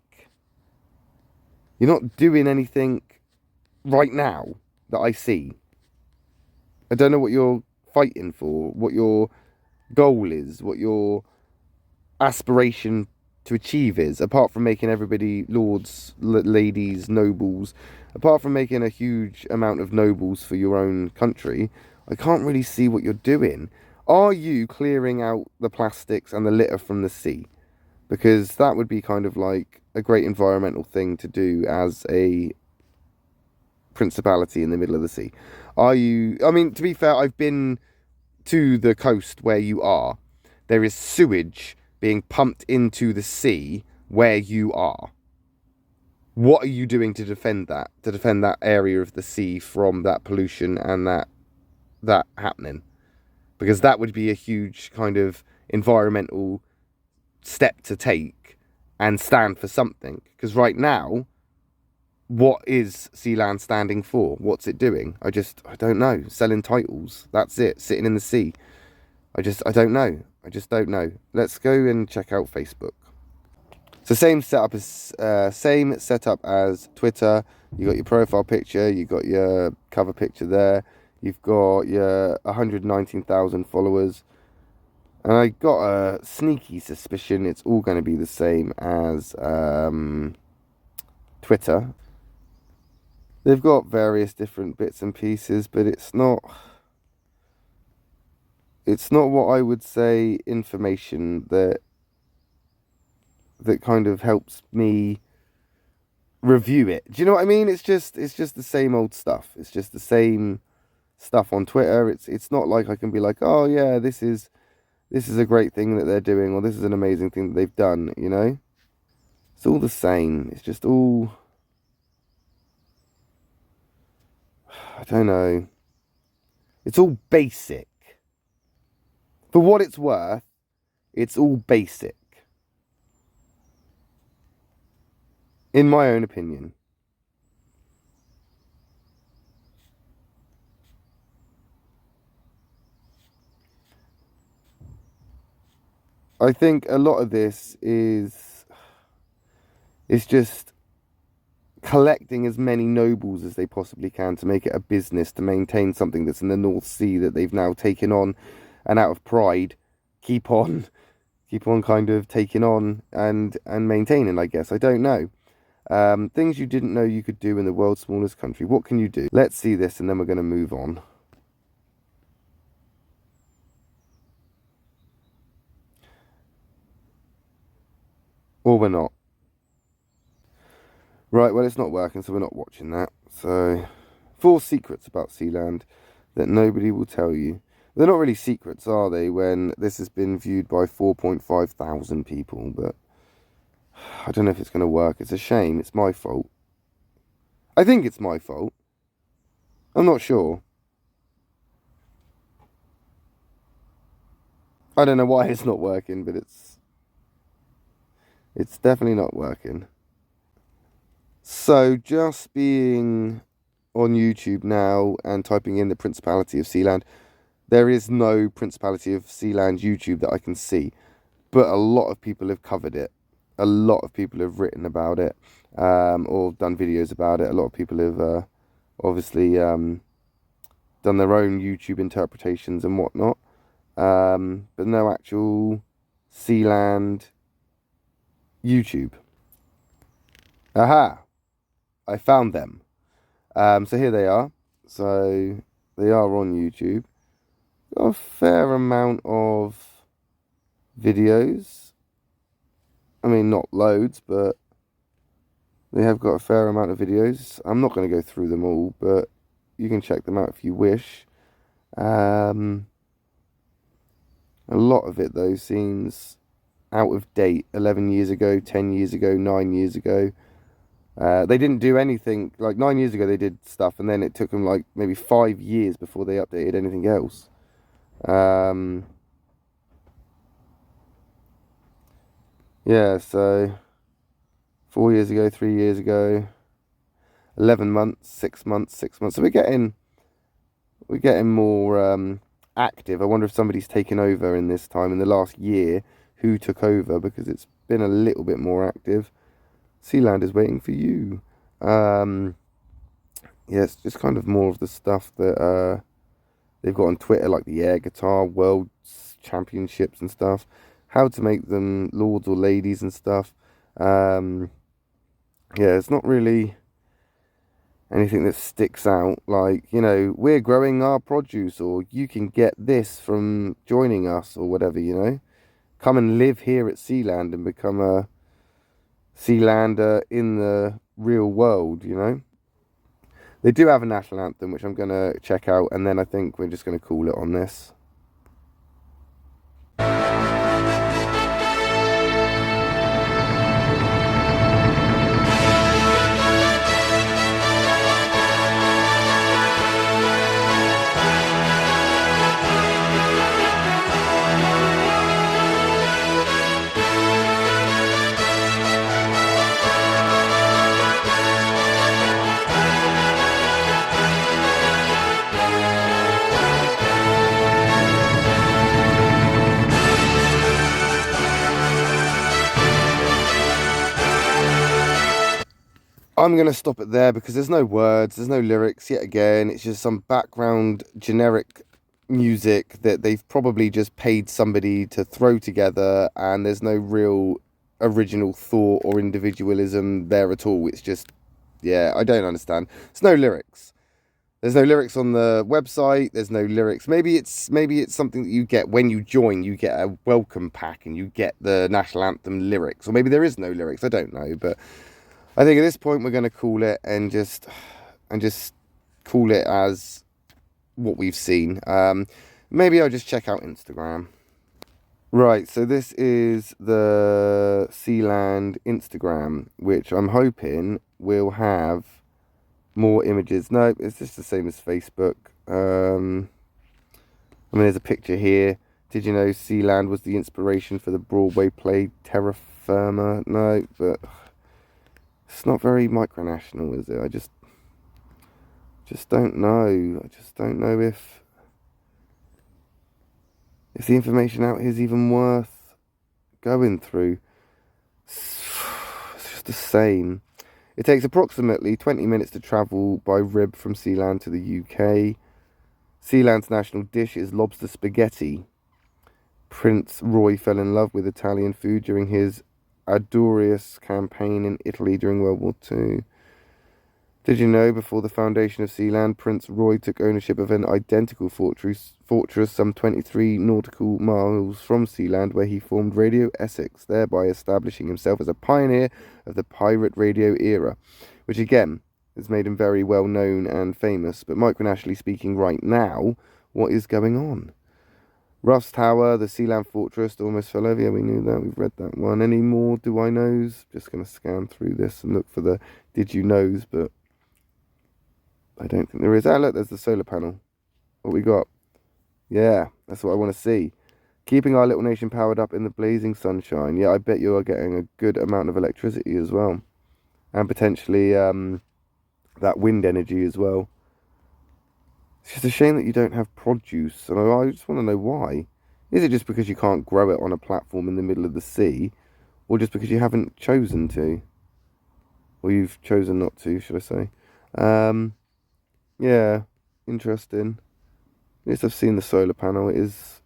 You're not doing anything right now that I see. I don't know what you're fighting for, what your goal is, what your aspiration to achieve is, apart from making everybody lords, ladies, nobles, apart from making a huge amount of nobles for your own country. I can't really see what you're doing. Are you clearing out the plastics and the litter from the sea? Because that would be kind of like a great environmental thing to do as a principality in the middle of the sea. Are you... I mean, to be fair, I've been to the coast where you are. There is sewage being pumped into the sea where you are. What are you doing to defend that? To defend that area of the sea from that pollution and that happening? Because that would be a huge kind of environmental step to take and stand for something. Because right now, what is Sealand standing for? What's it doing? I don't know. Selling titles. That's it. Sitting in the sea. I don't know. I just don't know. Let's go and check out Facebook. So same setup as Twitter. You got your profile picture. You got your cover picture there. You've got your 119,000 followers. And I got a sneaky suspicion it's all going to be the same as Twitter. They've got various different bits and pieces, but it's not what I would say information that kind of helps me review it. Do you know what I mean? It's just the same old stuff. It's just the same stuff on Twitter. It's not like I can be like, oh yeah, this is a great thing that they're doing, or this is an amazing thing that they've done, you know? It's all the same. It's just all, I don't know. It's all basic. For what it's worth, it's all basic. In my own opinion. I think a lot of this is just collecting as many nobles as they possibly can to make it a business, to maintain something that's in the North Sea that they've now taken on, and out of pride keep on kind of taking on and maintaining, I guess. I don't know. Things you didn't know you could do in the world's smallest country. What can you do? Let's see this and then we're going to move on. Or we're not. Right, well, it's not working, so we're not watching that. So, 4 secrets about Sealand that nobody will tell you. They're not really secrets, are they, when this has been viewed by 4.5 thousand people, but I don't know if it's going to work. It's a shame. It's my fault. I think it's my fault. I'm not sure. I don't know why it's not working, but it's definitely not working. So, just being on YouTube now and typing in the Principality of Sealand, there is no Principality of Sealand YouTube that I can see, but a lot of people have covered it. A lot of people have written about it, or done videos about it. A lot of people have obviously done their own YouTube interpretations and whatnot, but no actual Sealand YouTube. Aha! I found them. So here they are. So they are on YouTube. Got a fair amount of videos. I mean, not loads, but they have got a fair amount of videos. I'm not going to go through them all, but you can check them out if you wish. A lot of it, though, seems out of date. 11 years ago, 10 years ago, 9 years ago. They didn't do anything. Like 9 years ago, they did stuff, and then it took them like maybe 5 years before they updated anything else. Yeah, so 4 years ago, 3 years ago, 11 months, 6 months, 6 months. So we're getting more active. I wonder if somebody's taken over in this time, in the last year. Who took over, because it's been a little bit more active. Sealand is waiting for you. Yeah, it's just kind of more of the stuff that they've got on Twitter, like the air guitar world championships and stuff. How to make them lords or ladies and stuff. Yeah, it's not really anything that sticks out. Like, you know, we're growing our produce, or you can get this from joining us, or whatever, you know. Come and live here at Sealand and become a Sealander in the real world, you know. They do have a national anthem, which I'm going to check out, and then I think we're just going to call it on this. I'm going to stop it there because there's no words, there's no lyrics yet again. It's just some background generic music that they've probably just paid somebody to throw together, and there's no real original thought or individualism there at all. It's just, yeah, I don't understand. There's no lyrics. There's no lyrics on the website. There's no lyrics. Maybe it's something that you get when you join. You get a welcome pack and you get the national anthem lyrics, or maybe there is no lyrics. I don't know, but I think at this point we're going to call it and just call it as what we've seen. Maybe I'll just check out Instagram. Right, so this is the Sealand Instagram, which I'm hoping will have more images. No, it's just the same as Facebook. I mean, there's a picture here. Did you know Sealand was the inspiration for the Broadway play Terra Firma? No, but it's not very micronational, is it? I just don't know. I just don't know if the information out here is even worth going through. It's just the same. It takes approximately 20 minutes to travel by rib from Sealand to the UK. Sealand's national dish is lobster spaghetti. Prince Roy fell in love with Italian food during his Adurius campaign in Italy during World War II. Did you know, before the foundation of Sealand, Prince Roy took ownership of an identical fortress some 23 nautical miles from Sealand, where he formed Radio Essex, thereby establishing himself as a pioneer of the pirate radio era, which again has made him very well known and famous. But micronationally speaking right now, what is going on? Ruff's Tower, the Sealand Fortress, almost fell over. Yeah, we knew that. We've read that one. Any more do I knows? Just going to scan through this and look for the did you knows, but I don't think there is. Ah, look, there's the solar panel. What we got? Yeah, that's what I want to see. Keeping our little nation powered up in the blazing sunshine. Yeah, I bet you are getting a good amount of electricity as well. And potentially that wind energy as well. It's just a shame that you don't have produce. And I just want to know why. Is it just because you can't grow it on a platform in the middle of the sea? Or just because you haven't chosen to? Or you've chosen not to, should I say. Yeah, interesting. Yes, I've seen the solar panel. It is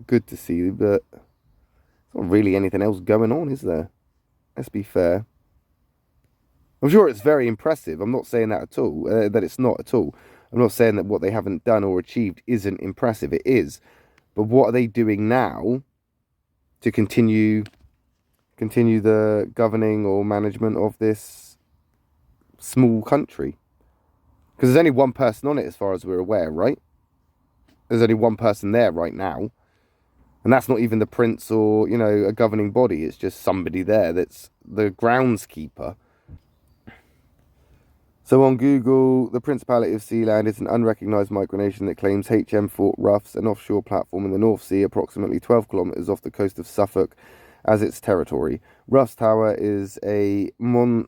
good to see, but there's not really anything else going on, is there? Let's be fair. I'm sure it's very impressive. I'm not saying that at all, that it's not at all. I'm not saying that what they haven't done or achieved isn't impressive. It is. But what are they doing now to continue the governing or management of this small country? Because there's only one person on it as far as we're aware, right? There's only one person there right now. And that's not even the prince or, you know, a governing body. It's just somebody there that's the groundskeeper. So on Google, the Principality of Sealand is an unrecognised micronation that claims HM Fort Ruffs, an offshore platform in the North Sea, approximately 12 kilometres off the coast of Suffolk, as its territory. Ruff's Tower is a Monsal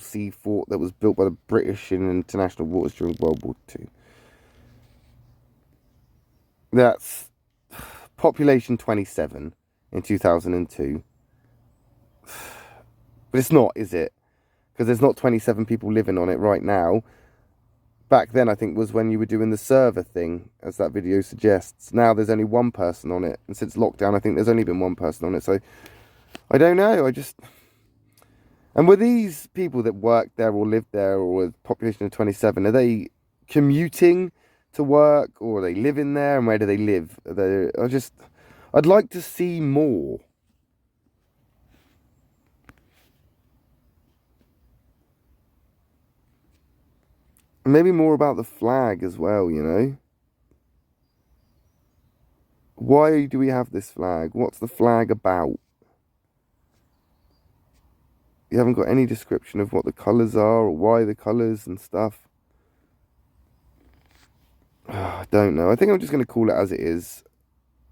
Sea fort that was built by the British in international waters during World War II. That's population 27 in 2002. But it's not, is it? Because there's not 27 people living on it right now. Back then, I think, was when you were doing the server thing, as that video suggests. Now there's only one person on it. And since lockdown, I think there's only been one person on it. So, I don't know. And were these people that worked there or lived there, or a population of 27, are they commuting to work, or are they living there? And where do they live? I'd like to see more. Maybe more about the flag as well, you know? Why do we have this flag? What's the flag about? You haven't got any description of what the colours are, or why the colours and stuff. I don't know. I think I'm just going to call it as it is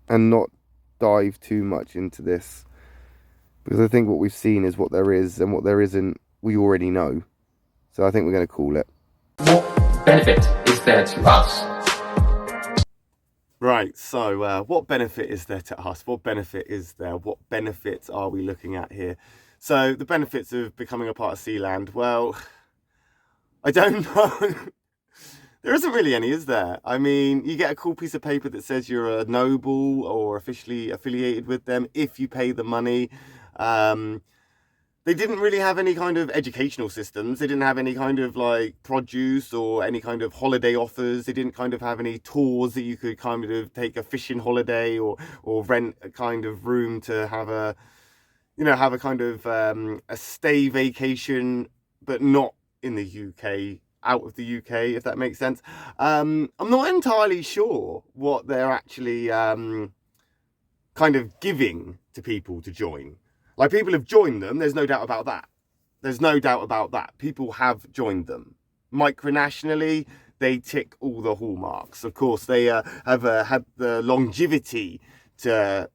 and not dive too much into this. Because I think what we've seen is what there is, and what there isn't, we already know. So I think we're going to call it. What benefit is there to us? Right, so what benefit is there to us? What benefit is there? What benefits are we looking at here? So the benefits of becoming a part of Sealand, well, I don't know. There isn't really any, is there? I mean, you get a cool piece of paper that says you're a noble or officially affiliated with them if you pay the money. They didn't really have any kind of educational systems. They didn't have any kind of like produce or any kind of holiday offers. They didn't kind of have any tours that you could kind of take a fishing holiday or rent a kind of room to have a, you know, have a kind of a stay vacation, but not in the UK, out of the UK, if that makes sense. I'm not entirely sure what they're actually kind of giving to people to join. Like, people have joined them, there's no doubt about that. There's no doubt about that. People have joined them. Micronationally, they tick all the hallmarks. Of course, they have had the longevity to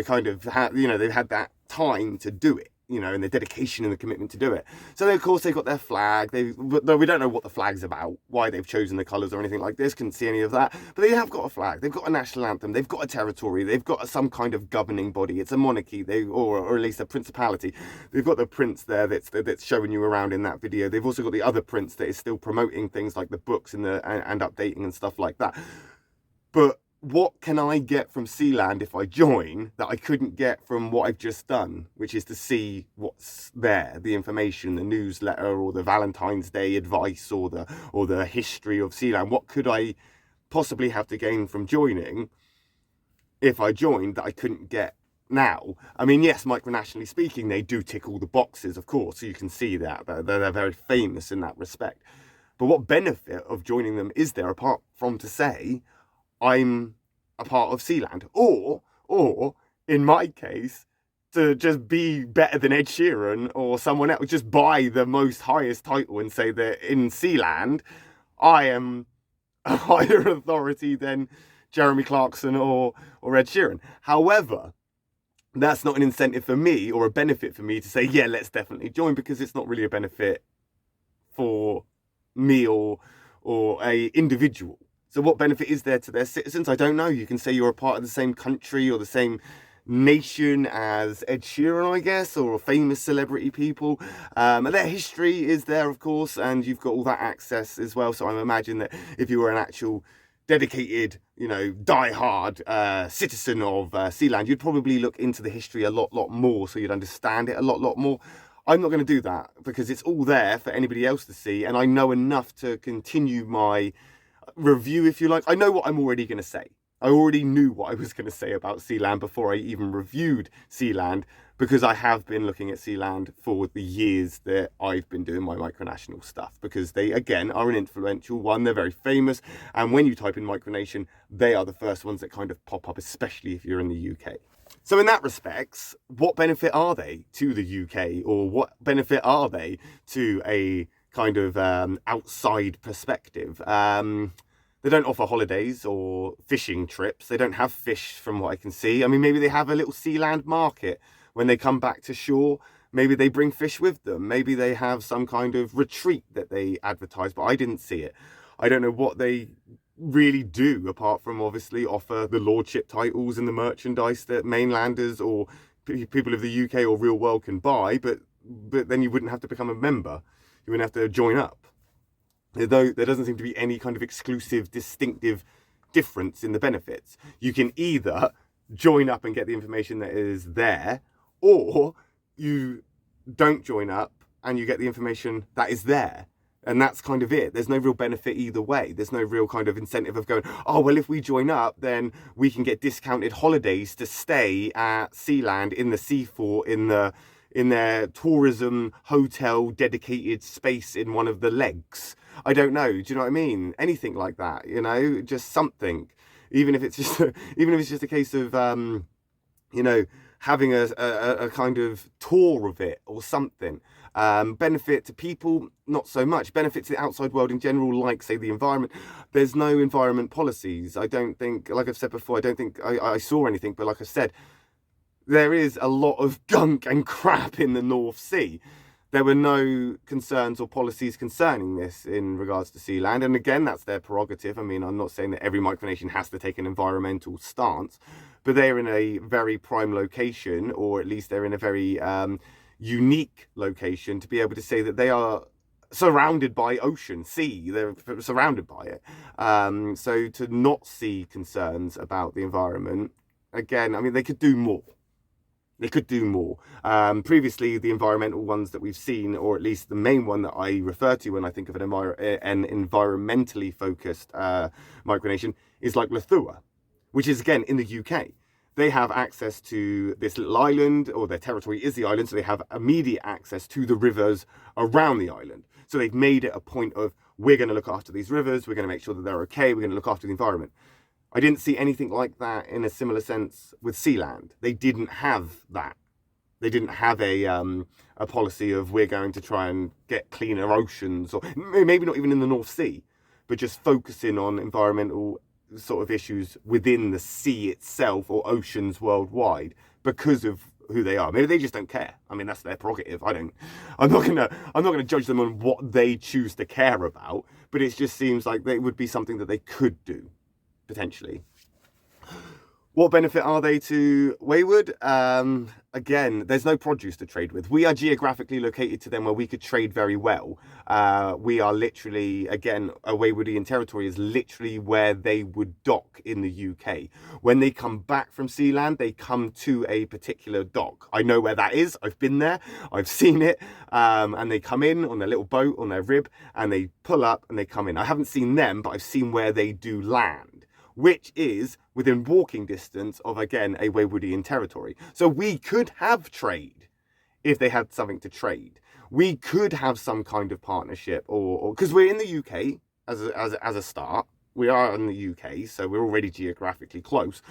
kind of have, you know, they've had that time to do it, you know, and the dedication and the commitment to do it. So then, of course, they've got their flag. Though we don't know what the flag's about, why they've chosen the colours or anything like this, couldn't see any of that. But they have got a flag. They've got a national anthem. They've got a territory. They've got some kind of governing body. It's a monarchy, or at least a principality. They've got the prince there that's showing you around in that video. They've also got the other prince that is still promoting things like the books and updating and stuff like that. But what can I get from Sealand if I join that I couldn't get from what I've just done, which is to see what's there, the information, the newsletter, or the Valentine's Day advice, or the history of Sealand? What could I possibly have to gain from joining if I joined that I couldn't get now? I mean, yes, micronationally speaking, they do tick all the boxes, of course, so you can see that they're very famous in that respect. But what benefit of joining them is there apart from to say I'm a part of Sealand, or in my case, to just be better than Ed Sheeran or someone else, just buy the most highest title and say that in Sealand, I am a higher authority than Jeremy Clarkson or Ed Sheeran. However, that's not an incentive for me or a benefit for me to say, yeah, let's definitely join, because it's not really a benefit for me or a individual. So what benefit is there to their citizens? I don't know. You can say you're a part of the same country or the same nation as Ed Sheeran, I guess, or famous celebrity people. And their history is there, of course, and you've got all that access as well. So I imagine that if you were an actual dedicated, you know, die-hard citizen of Sealand, you'd probably look into the history a lot more, so you'd understand it a lot more. I'm not going to do that because it's all there for anybody else to see, and I know enough to continue my review, if you like. I know what I'm already going to say. I already knew what I was going to say about Sealand before I even reviewed Sealand, because I have been looking at Sealand for the years that I've been doing my micronational stuff, because they, again, are an influential one. They're very famous, and when you type in micronation, they are the first ones that kind of pop up, especially if you're in the UK. So in that respects, what benefit are they to the UK, or what benefit are they to a kind of outside perspective? They don't offer holidays or fishing trips. They don't have fish from what I can see. I mean, maybe they have a little Sealand market when they come back to shore. Maybe they bring fish with them. Maybe they have some kind of retreat that they advertise, but I didn't see it. I don't know what they really do, apart from obviously offer the lordship titles and the merchandise that mainlanders or people of the UK or real world can buy, but then you wouldn't have to become a member. You wouldn't have to join up. Though there doesn't seem to be any kind of exclusive, distinctive difference in the benefits. You can either join up and get the information that is there, or you don't join up and you get the information that is there. And that's kind of it. There's no real benefit either way. There's no real kind of incentive of going, oh, well, if we join up, then we can get discounted holidays to stay at Sealand in the sea fort, in their tourism hotel dedicated space in one of the legs. I don't know. Do you know what I mean? Anything like that, you know, just something. Even if it's just a case of, you know, having a kind of tour of it or something. Benefit to people, not so much. Benefit to the outside world in general, like, say, the environment. There's no environment policies. I don't think, like I've said before, I don't think I saw anything. But like I said, there is a lot of gunk and crap in the North Sea. There were no concerns or policies concerning this in regards to Sealand. And again, that's their prerogative. I mean, I'm not saying that every micronation has to take an environmental stance, but they're in a very prime location, or at least they're in a very, unique location to be able to say that they are surrounded by ocean, sea, they're surrounded by it. So to not see concerns about the environment, again, I mean, they could do more. They could do more. Previously, the environmental ones that we've seen, or at least the main one that I refer to when I think of an environmentally focused micronation, is like Lithua, which is, again, in the UK. They have access to this little island, or their territory is the island, so they have immediate access to the rivers around the island. So they've made it a point of, we're going to look after these rivers, we're going to make sure that they're okay, we're going to look after the environment. I didn't see anything like that in a similar sense with Sealand. They didn't have that. They didn't have a policy of, we're going to try and get cleaner oceans, or maybe not even in the North Sea, but just focusing on environmental sort of issues within the sea itself or oceans worldwide because of who they are. Maybe they just don't care. I mean, that's their prerogative. I'm not gonna judge them on what they choose to care about, but it just seems like they would be something that they could do. Potentially. What benefit are they to Wayward? Again, there's no produce to trade with. We are geographically located to them where we could trade very well. We are literally, again, a Waywardian territory is literally where they would dock in the UK. When they come back from Sealand, they come to a particular dock. I know where that is. I've been there. I've seen it. And they come in on their little boat, on their rib, and they pull up and they come in. I haven't seen them, but I've seen where they do land, which is within walking distance of, again, a Waywardian territory. So we could have trade if they had something to trade. We could have some kind of partnership, or because we're in the UK as a start. We are in the UK, so we're already geographically close,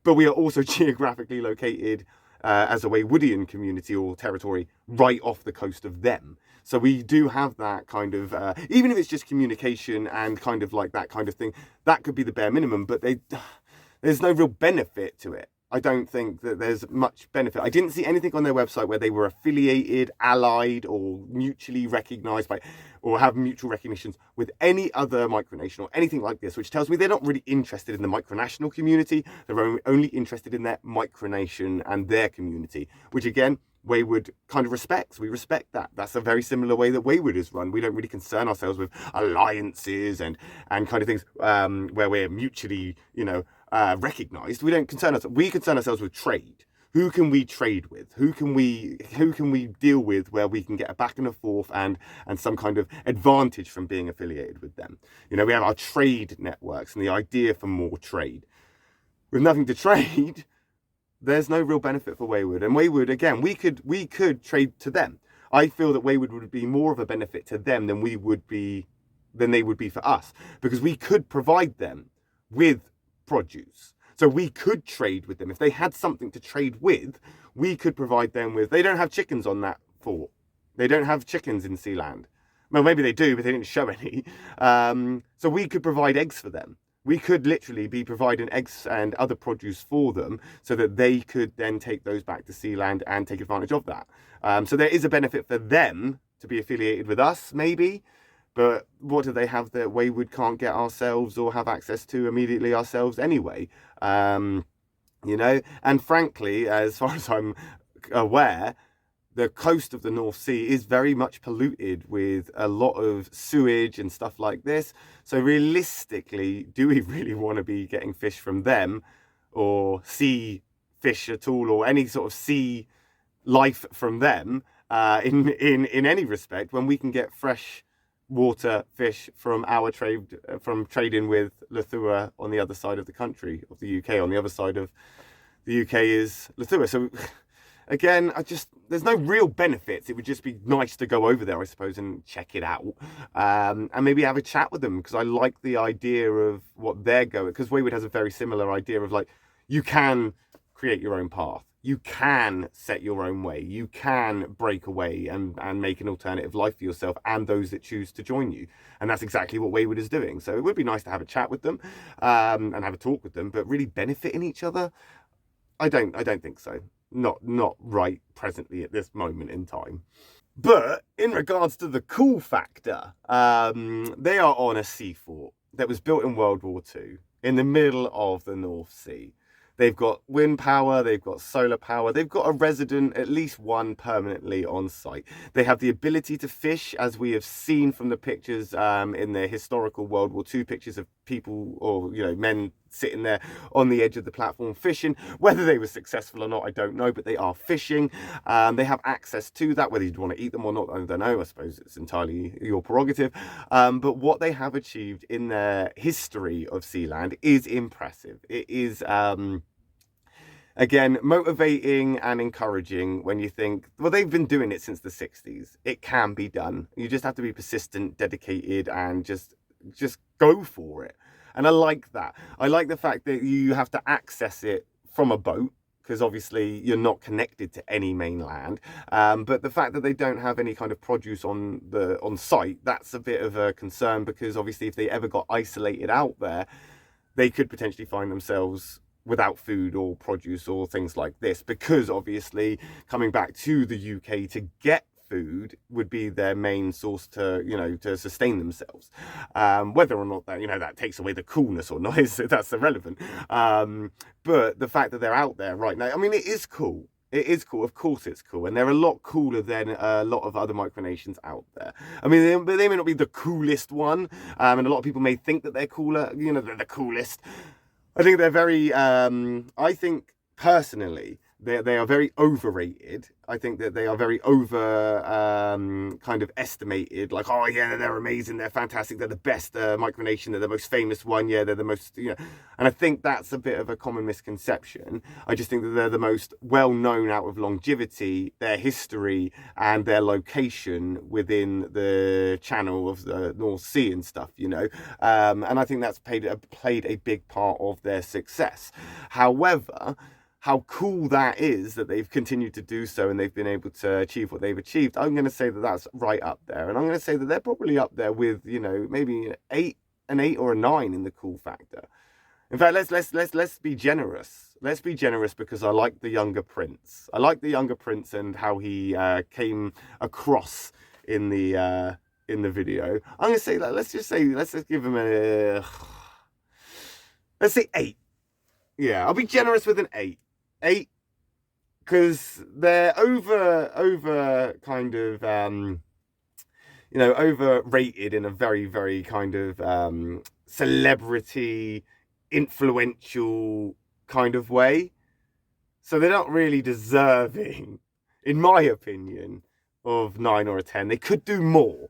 but we are also geographically located as a Waywardian community or territory right off the coast of them. So we do have that kind of, even if it's just communication and kind of like that kind of thing, that could be the bare minimum, but there's no real benefit to it. I don't think that there's much benefit. I didn't see anything on their website where they were affiliated, allied, or mutually recognized by, or have mutual recognitions with any other micronation or anything like this, which tells me they're not really interested in the micronational community. They're only interested in their micronation and their community, which again, Wayward kind of respects. We respect that. That's a very similar way that Wayward is run. We don't really concern ourselves with alliances and kind of things where we're mutually, recognized. We don't concern ourselves. We concern ourselves with trade. Who can we trade with? Who can we deal with where we can get a back and a forth and some kind of advantage from being affiliated with them? We have our trade networks and the idea for more trade. With nothing to trade, there's no real benefit for Wayward. And Wayward, again, we could trade to them. I feel that Wayward would be more of a benefit to them than they would be for us, because we could provide them with produce. So we could trade with them. If they had something to trade with, we could provide them with. They don't have chickens on that fort. They don't have chickens in Sealand. Well, maybe they do, but they didn't show any. So we could provide eggs for them. We could literally be providing eggs and other produce for them so that they could then take those back to Sealand and take advantage of that. So there is a benefit for them to be affiliated with us, maybe. But what do they have that Wayward can't get ourselves or have access to immediately ourselves anyway? And frankly, as far as I'm aware, the coast of the North Sea is very much polluted with a lot of sewage and stuff like this. So realistically, do we really want to be getting fish from them, or sea fish at all, or any sort of sea life from them in any respect, when we can get fresh water fish from our trade, from trading with Lithua on the other side of the country, of the UK? On the other side of the UK is Lithua. So again, there's no real benefits. It would just be nice to go over there, I suppose, and check it out, and maybe have a chat with them, because I like the idea of what they're going. Because Wayward has a very similar idea of, like, you can create your own path, you can set your own way, you can break away and make an alternative life for yourself and those that choose to join you. And that's exactly what Wayward is doing. So it would be nice to have a chat with them and have a talk with them, but really benefiting each other, I don't think so. Not right presently at this moment in time. But in regards to the cool factor, they are on a sea fort that was built in World War II in the middle of the North Sea. They've got wind power, they've got solar power, they've got a resident, at least one permanently on site. They have the ability to fish, as we have seen from the pictures in the historical World War II pictures of people, or, you know, men sitting there on the edge of the platform fishing. Whether they were successful or not, I don't know, but they are fishing. They have access to that. Whether you'd want to eat them or not, I don't know. I suppose it's entirely your prerogative. But what they have achieved in their history of Sealand is impressive. It is again, motivating and encouraging when you think, well, they've been doing it since the 60s. It can be done. You just have to be persistent, dedicated, and just go for it. And I like that. I like the fact that you have to access it from a boat, because obviously you're not connected to any mainland. But the fact that they don't have any kind of produce on site, that's a bit of a concern, because obviously if they ever got isolated out there, they could potentially find themselves without food or produce or things like this, because obviously coming back to the UK to get food would be their main source to, you know, to sustain themselves. Whether or not that, you know, that takes away the coolness or not, that's irrelevant. But the fact that they're out there right now, I mean, it is cool. It is cool. Of course it's cool. And they're a lot cooler than a lot of other micronations out there. I mean, they may not be the coolest one. And a lot of people may think that they're cooler. You know, they're the coolest. I think they're very, I think personally, they are very overrated. I think that they are very kind of estimated. Like, oh yeah, they're amazing, they're fantastic, they're the best micronation, they're the most famous one, yeah, they're the most, you know. And I think that's a bit of a common misconception. I just think that they're the most well-known out of longevity, their history, and their location within the channel of the North Sea and stuff, you know. And I think that's played a big part of their success. However, how cool that is that they've continued to do so and they've been able to achieve what they've achieved, I'm going to say that that's right up there. And I'm going to say that they're probably up there with, you know, maybe an 8 or a 9 in the cool factor. In fact, let's be generous. Let's be generous, because I like the younger Prince. I like the younger Prince and how he came across in the video. I'm going to say that. Let's just give him let's say 8. Yeah, I'll be generous with an 8. 8, because they're over kind of you know, overrated in a very, very kind of celebrity influential kind of way. So they're not really deserving, in my opinion, of 9 or a 10. They could do more.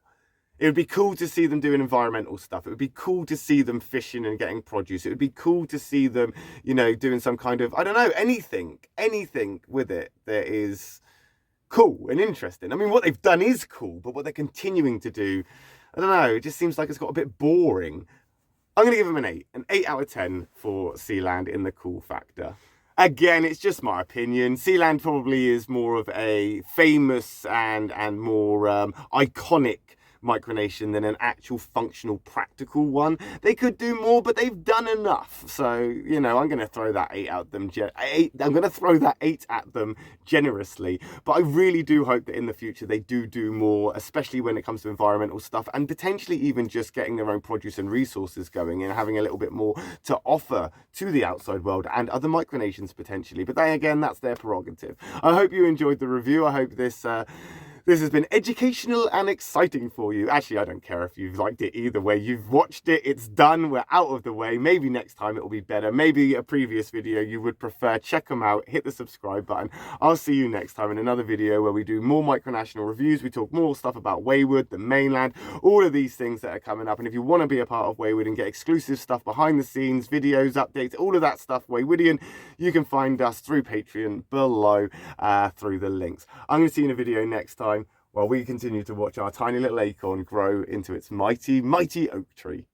It would be cool to see them doing environmental stuff. It would be cool to see them fishing and getting produce. It would be cool to see them, you know, doing some kind of, I don't know, anything with it that is cool and interesting. I mean, what they've done is cool, but what they're continuing to do, I don't know, it just seems like it's got a bit boring. I'm going to give them an 8 out of 10 for Sealand in the cool factor. Again, it's just my opinion. Sealand probably is more of a famous and more iconic micronation than an actual functional practical one. They could do more, but they've done enough. So, you know, I'm going to throw that 8 at them. I'm going to throw that 8 at them generously. But I really do hope that in the future they do more, especially when it comes to environmental stuff, and potentially even just getting their own produce and resources going and having a little bit more to offer to the outside world and other micronations potentially. But then again, that's their prerogative. I hope you enjoyed the review. I hope this has been educational and exciting for you. Actually, I don't care if you've liked it either way. You've watched it, it's done, we're out of the way. Maybe next time it will be better. Maybe a previous video you would prefer. Check them out, hit the subscribe button. I'll see you next time in another video where we do more micronational reviews. We talk more stuff about Wayward, the mainland, all of these things that are coming up. And if you want to be a part of Wayward and get exclusive stuff behind the scenes, videos, updates, all of that stuff, Waywardian, you can find us through Patreon below through the links. I'm going to see you in a video next time while we continue to watch our tiny little acorn grow into its mighty, mighty oak tree.